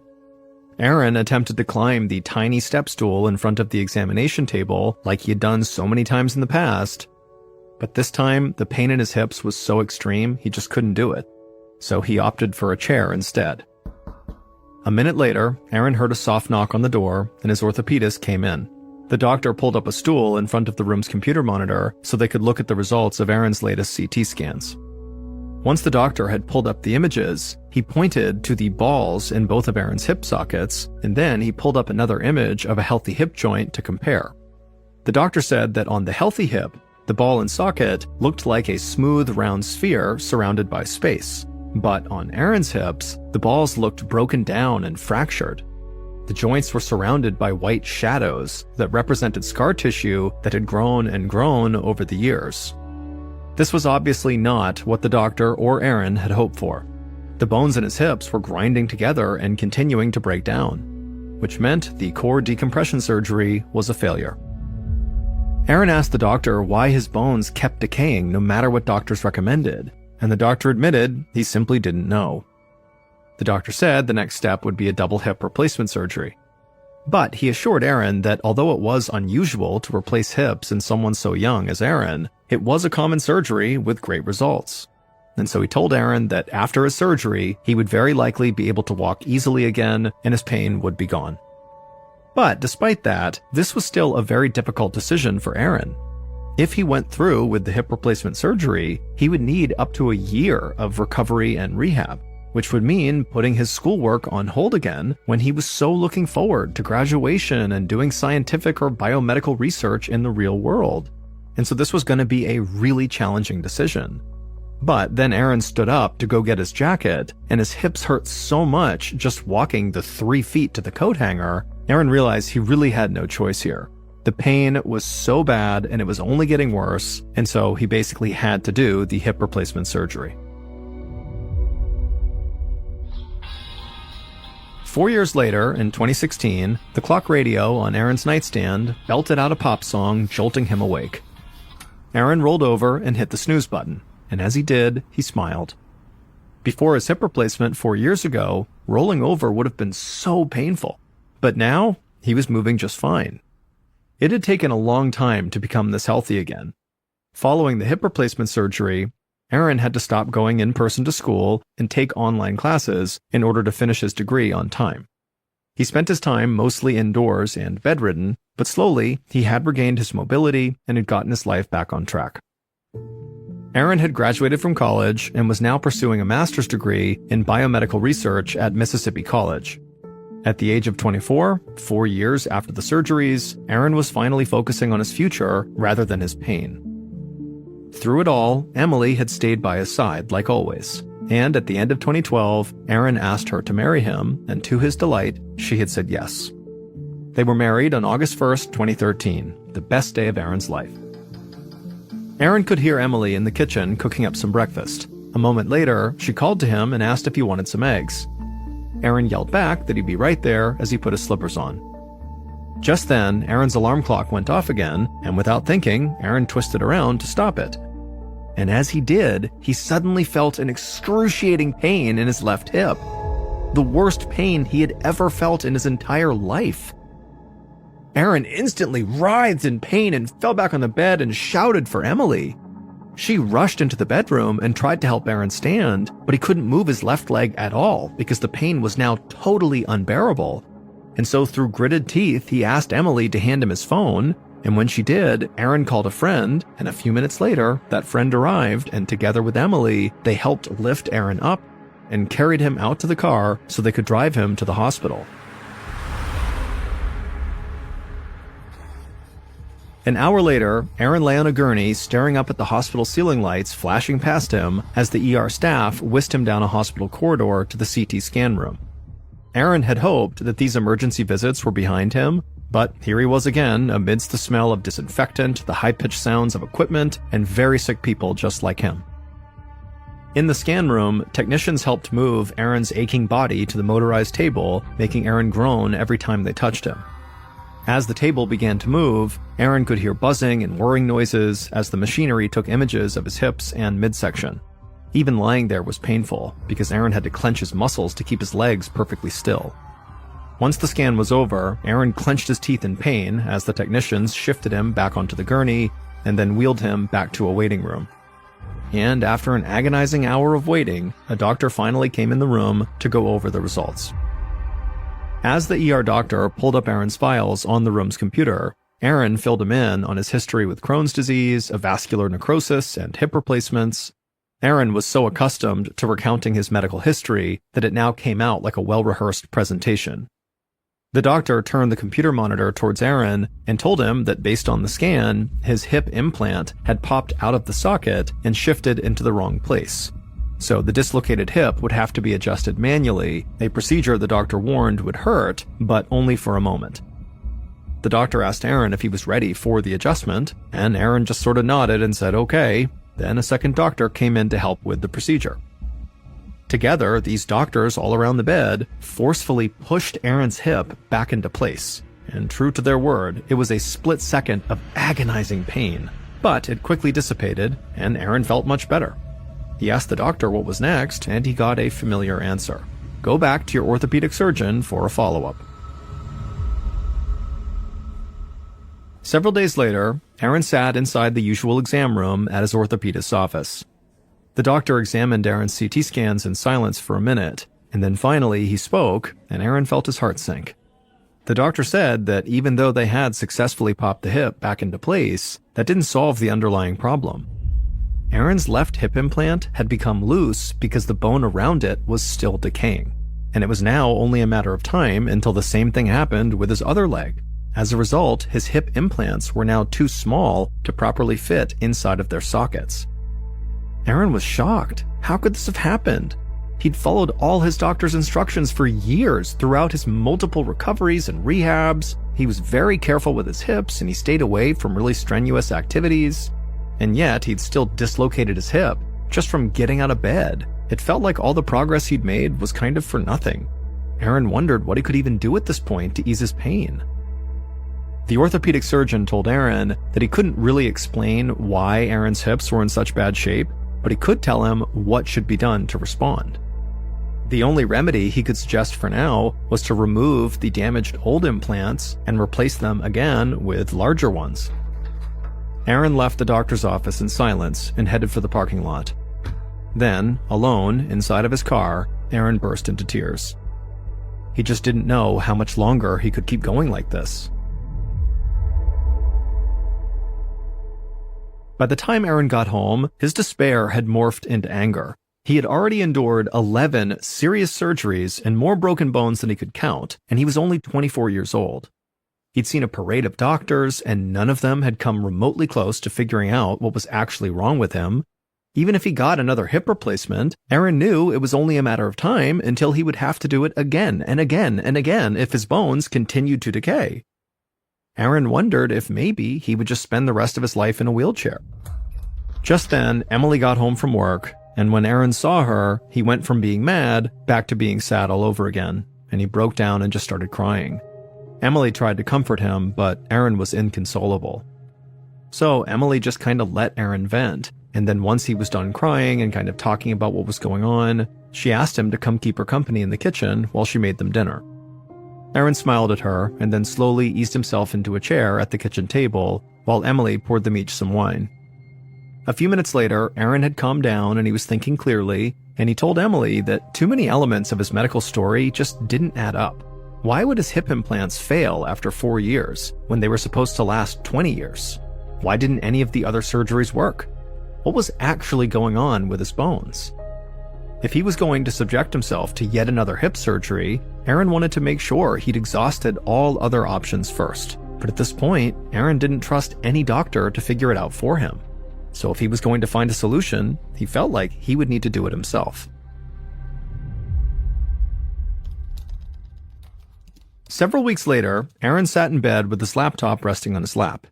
Aaron attempted to climb the tiny step stool in front of the examination table like he had done so many times in the past, but this time the pain in his hips was so extreme he just couldn't do it, so he opted for a chair instead. A minute later, Aaron heard a soft knock on the door and his orthopedist came in. The doctor pulled up a stool in front of the room's computer monitor so they could look at the results of Aaron's latest CT scans. Once the doctor had pulled up the images, he pointed to the balls in both of Aaron's hip sockets, and then he pulled up another image of a healthy hip joint to compare. The doctor said that on the healthy hip, the ball and socket looked like a smooth round sphere surrounded by space. But on Aaron's hips, the balls looked broken down and fractured. The joints were surrounded by white shadows that represented scar tissue that had grown and grown over the years. This was obviously not what the doctor or Aaron had hoped for. The bones in his hips were grinding together and continuing to break down, which meant the core decompression surgery was a failure. Aaron asked the doctor why his bones kept decaying no matter what doctors recommended, and the doctor admitted he simply didn't know. The doctor said the next step would be a double hip replacement surgery. But he assured Aaron that although it was unusual to replace hips in someone so young as Aaron, it was a common surgery with great results. And so he told Aaron that after his surgery, he would very likely be able to walk easily again and his pain would be gone. But despite that, this was still a very difficult decision for Aaron. If he went through with the hip replacement surgery, he would need up to a year of recovery and rehab, which would mean putting his schoolwork on hold again when he was so looking forward to graduation and doing scientific or biomedical research in the real world. And so this was going to be a really challenging decision. But then Aaron stood up to go get his jacket, and his hips hurt so much just walking the 3 feet to the coat hanger, Aaron realized he really had no choice here. The pain was so bad and it was only getting worse, and so he basically had to do the hip replacement surgery. 4 years later, in 2016, the clock radio on Aaron's nightstand belted out a pop song, jolting him awake. Aaron rolled over and hit the snooze button, and as he did, he smiled. Before his hip replacement 4 years ago, rolling over would have been so painful, but now he was moving just fine. It had taken a long time to become this healthy again. Following the hip replacement surgery, Aaron had to stop going in person to school and take online classes in order to finish his degree on time. He spent his time mostly indoors and bedridden, but slowly he had regained his mobility and had gotten his life back on track. Aaron had graduated from college and was now pursuing a master's degree in biomedical research at Mississippi College. At the age of 24, 4 years after the surgeries, Aaron was finally focusing on his future rather than his pain. Through it all, Emily had stayed by his side, like always. And at the end of 2012, Aaron asked her to marry him, and to his delight, she had said yes. They were married on August 1st, 2013, the best day of Aaron's life. Aaron could hear Emily in the kitchen cooking up some breakfast. A moment later, she called to him and asked if he wanted some eggs. Aaron yelled back that he'd be right there as he put his slippers on. Just then, Aaron's alarm clock went off again, and without thinking, Aaron twisted around to stop it. And as he did, he suddenly felt an excruciating pain in his left hip. The worst pain he had ever felt in his entire life. Aaron instantly writhed in pain and fell back on the bed and shouted for Emily. She rushed into the bedroom and tried to help Aaron stand, but he couldn't move his left leg at all because the pain was now totally unbearable. And so through gritted teeth, he asked Emily to hand him his phone, and when she did, Aaron called a friend, and a few minutes later, that friend arrived, and together with Emily, they helped lift Aaron up and carried him out to the car so they could drive him to the hospital. An hour later, Aaron lay on a gurney staring up at the hospital ceiling lights flashing past him as the ER staff whisked him down a hospital corridor to the CT scan room. Aaron had hoped that these emergency visits were behind him, but here he was again amidst the smell of disinfectant, the high-pitched sounds of equipment, and very sick people just like him. In the scan room, technicians helped move Aaron's aching body to the motorized table, making Aaron groan every time they touched him. As the table began to move, Aaron could hear buzzing and whirring noises as the machinery took images of his hips and midsection. Even lying there was painful, because Aaron had to clench his muscles to keep his legs perfectly still. Once the scan was over, Aaron clenched his teeth in pain as the technicians shifted him back onto the gurney and then wheeled him back to a waiting room. And after an agonizing hour of waiting, a doctor finally came in the room to go over the results. As the ER doctor pulled up Aaron's files on the room's computer, Aaron filled him in on his history with Crohn's disease, avascular necrosis, and hip replacements. Aaron was so accustomed to recounting his medical history that it now came out like a well-rehearsed presentation. The doctor turned the computer monitor towards Aaron and told him that based on the scan, his hip implant had popped out of the socket and shifted into the wrong place. So the dislocated hip would have to be adjusted manually, a procedure the doctor warned would hurt, but only for a moment. The doctor asked Aaron if he was ready for the adjustment, and Aaron just sort of nodded and said okay. Then a second doctor came in to help with the procedure. Together, these doctors all around the bed forcefully pushed Aaron's hip back into place. And true to their word, it was a split second of agonizing pain. But it quickly dissipated, and Aaron felt much better. He asked the doctor what was next, and he got a familiar answer. Go back to your orthopedic surgeon for a follow-up. Several days later, Aaron sat inside the usual exam room at his orthopedist's office. The doctor examined Aaron's CT scans in silence for a minute, and then finally he spoke, and Aaron felt his heart sink. The doctor said that even though they had successfully popped the hip back into place, that didn't solve the underlying problem. Aaron's left hip implant had become loose because the bone around it was still decaying, and it was now only a matter of time until the same thing happened with his other leg. As a result, his hip implants were now too small to properly fit inside of their sockets. Aaron was shocked. How could this have happened? He'd followed all his doctor's instructions for years throughout his multiple recoveries and rehabs. He was very careful with his hips and he stayed away from really strenuous activities. And yet, he'd still dislocated his hip just from getting out of bed. It felt like all the progress he'd made was kind of for nothing. Aaron wondered what he could even do at this point to ease his pain. The orthopedic surgeon told Aaron that he couldn't really explain why Aaron's hips were in such bad shape, but he could tell him what should be done to respond. The only remedy he could suggest for now was to remove the damaged old implants and replace them again with larger ones. Aaron left the doctor's office in silence and headed for the parking lot. Then, alone, inside of his car, Aaron burst into tears. He just didn't know how much longer he could keep going like this. By the time Aaron got home, his despair had morphed into anger. He had already endured 11 serious surgeries and more broken bones than he could count, and he was only 24 years old. He'd seen a parade of doctors, and none of them had come remotely close to figuring out what was actually wrong with him. Even if he got another hip replacement, Aaron knew it was only a matter of time until he would have to do it again and again and again if his bones continued to decay. Aaron wondered if maybe he would just spend the rest of his life in a wheelchair. Just then, Emily got home from work, and when Aaron saw her, he went from being mad back to being sad all over again, and he broke down and just started crying. Emily tried to comfort him, but Aaron was inconsolable. So Emily just kind of let Aaron vent, and then once he was done crying and kind of talking about what was going on, she asked him to come keep her company in the kitchen while she made them dinner. Aaron smiled at her and then slowly eased himself into a chair at the kitchen table while Emily poured them each some wine. A few minutes later, Aaron had calmed down and he was thinking clearly, and he told Emily that too many elements of his medical story just didn't add up. Why would his hip implants fail after 4 years when they were supposed to last 20 years? Why didn't any of the other surgeries work? What was actually going on with his bones? If he was going to subject himself to yet another hip surgery, Aaron wanted to make sure he'd exhausted all other options first. But at this point, Aaron didn't trust any doctor to figure it out for him. So if he was going to find a solution, he felt like he would need to do it himself. Several weeks later, Aaron sat in bed with his laptop resting on his lap.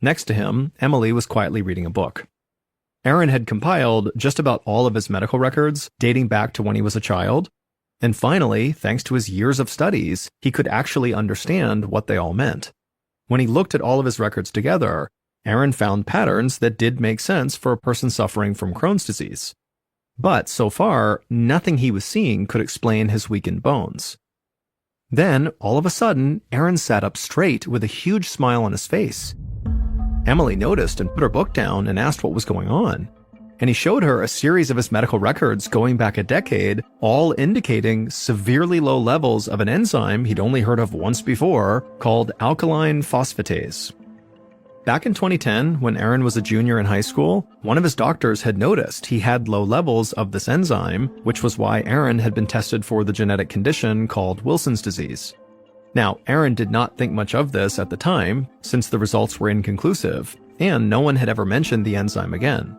Next to him, Emily was quietly reading a book. Aaron had compiled just about all of his medical records dating back to when he was a child, and finally, thanks to his years of studies, he could actually understand what they all meant. When he looked at all of his records together, Aaron found patterns that did make sense for a person suffering from Crohn's disease. But so far, nothing he was seeing could explain his weakened bones. Then, all of a sudden, Aaron sat up straight with a huge smile on his face. Emily noticed and put her book down and asked what was going on. And he showed her a series of his medical records going back a decade, all indicating severely low levels of an enzyme he'd only heard of once before, called alkaline phosphatase. Back in 2010, when Aaron was a junior in high school, one of his doctors had noticed he had low levels of this enzyme, which was why Aaron had been tested for the genetic condition called Wilson's disease. Now, Aaron did not think much of this at the time, since the results were inconclusive, and no one had ever mentioned the enzyme again.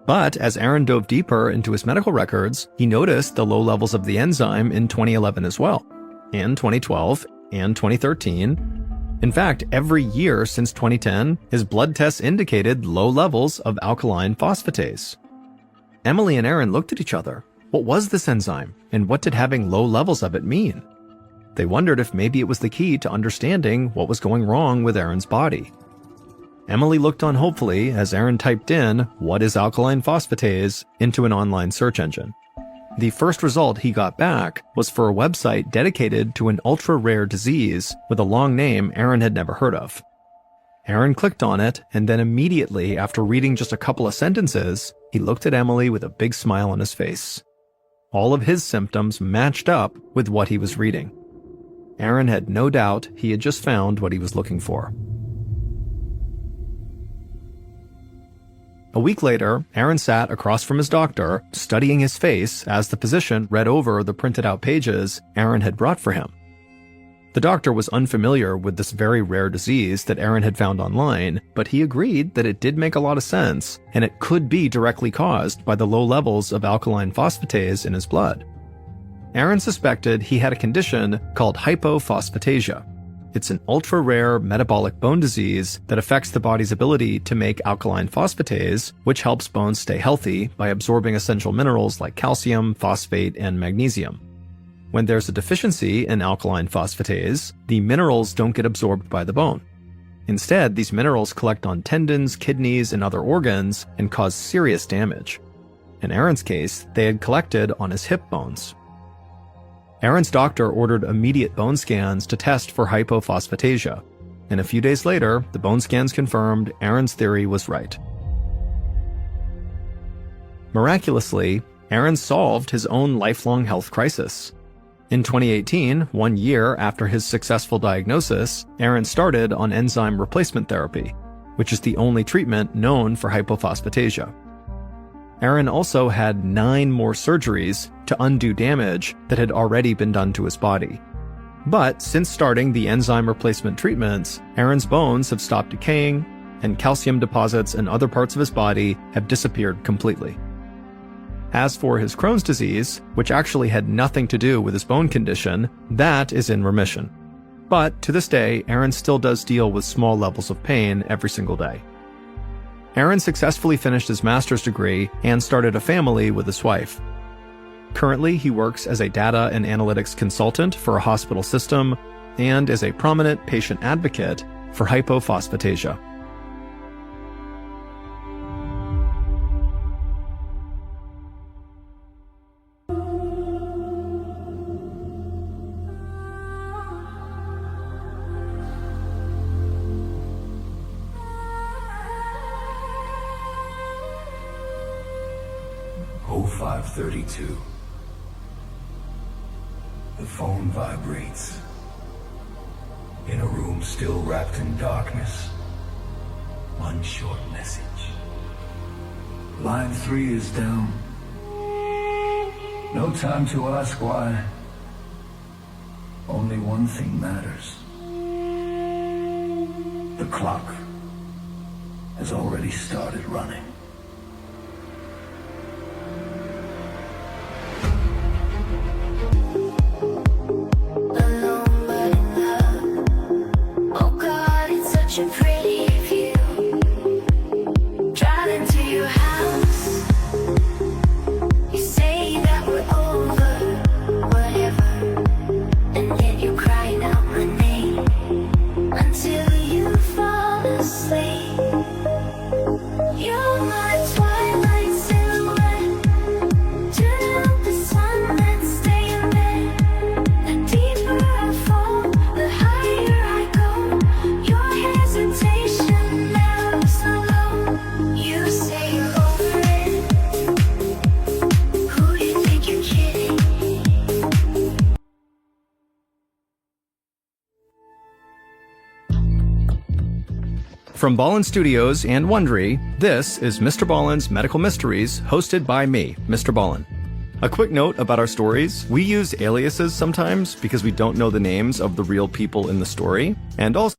But as Aaron dove deeper into his medical records, he noticed the low levels of the enzyme in 2011 as well, and 2012, and 2013. In fact, every year since 2010, his blood tests indicated low levels of alkaline phosphatase. Emily and Aaron looked at each other. What was this enzyme, and what did having low levels of it mean? They wondered if maybe it was the key to understanding what was going wrong with Aaron's body. Emily looked on hopefully as Aaron typed in, "What is alkaline phosphatase?" into an online search engine. The first result he got back was for a website dedicated to an ultra-rare disease with a long name Aaron had never heard of. Aaron clicked on it, and then immediately after reading just a couple of sentences, he looked at Emily with a big smile on his face. All of his symptoms matched up with what he was reading. Aaron had no doubt he had just found what he was looking for. A week later, Aaron sat across from his doctor, studying his face as the physician read over the printed out pages Aaron had brought for him. The doctor was unfamiliar with this very rare disease that Aaron had found online, but he agreed that it did make a lot of sense, and it could be directly caused by the low levels of alkaline phosphatase in his blood. Aaron suspected he had a condition called hypophosphatasia. It's an ultra-rare metabolic bone disease that affects the body's ability to make alkaline phosphatase, which helps bones stay healthy by absorbing essential minerals like calcium, phosphate, and magnesium. When there's a deficiency in alkaline phosphatase, the minerals don't get absorbed by the bone. Instead, these minerals collect on tendons, kidneys, and other organs and cause serious damage. In Aaron's case, they had collected on his hip bones. Aaron's doctor ordered immediate bone scans to test for hypophosphatasia, and a few days later, the bone scans confirmed Aaron's theory was right. Miraculously, Aaron solved his own lifelong health crisis. In 2018, 1 year after his successful diagnosis, Aaron started on enzyme replacement therapy, which is the only treatment known for hypophosphatasia. Aaron also had 9 more surgeries to undo damage that had already been done to his body. But since starting the enzyme replacement treatments, Aaron's bones have stopped decaying, and calcium deposits in other parts of his body have disappeared completely. As for his Crohn's disease, which actually had nothing to do with his bone condition, that is in remission. But to this day, Aaron still does deal with small levels of pain every single day. Aaron successfully finished his master's degree and started a family with his wife. Currently, he works as a data and analytics consultant for a hospital system, and is a prominent patient advocate for hypophosphatasia. Oh, 0532. The phone vibrates. In a room still wrapped in darkness. One short message. Line 3 is down. No time to ask why. Only one thing matters. The clock has already started running. Pretty view. Driving to your house. You say that we're over, whatever, and yet you're crying out my name until you fall asleep. You're my twilight silhouette. Turn out the sun and stay in bed. The deeper I fall, the higher I go. Your hesitation never slow. You say you're over it. Who you think you're kidding? From Ballen Studios and Wondery, this is Mr. Ballen's Medical Mysteries, hosted by me, Mr. Ballen. A quick note about our stories: we use aliases sometimes because we don't know the names of the real people in the story, and also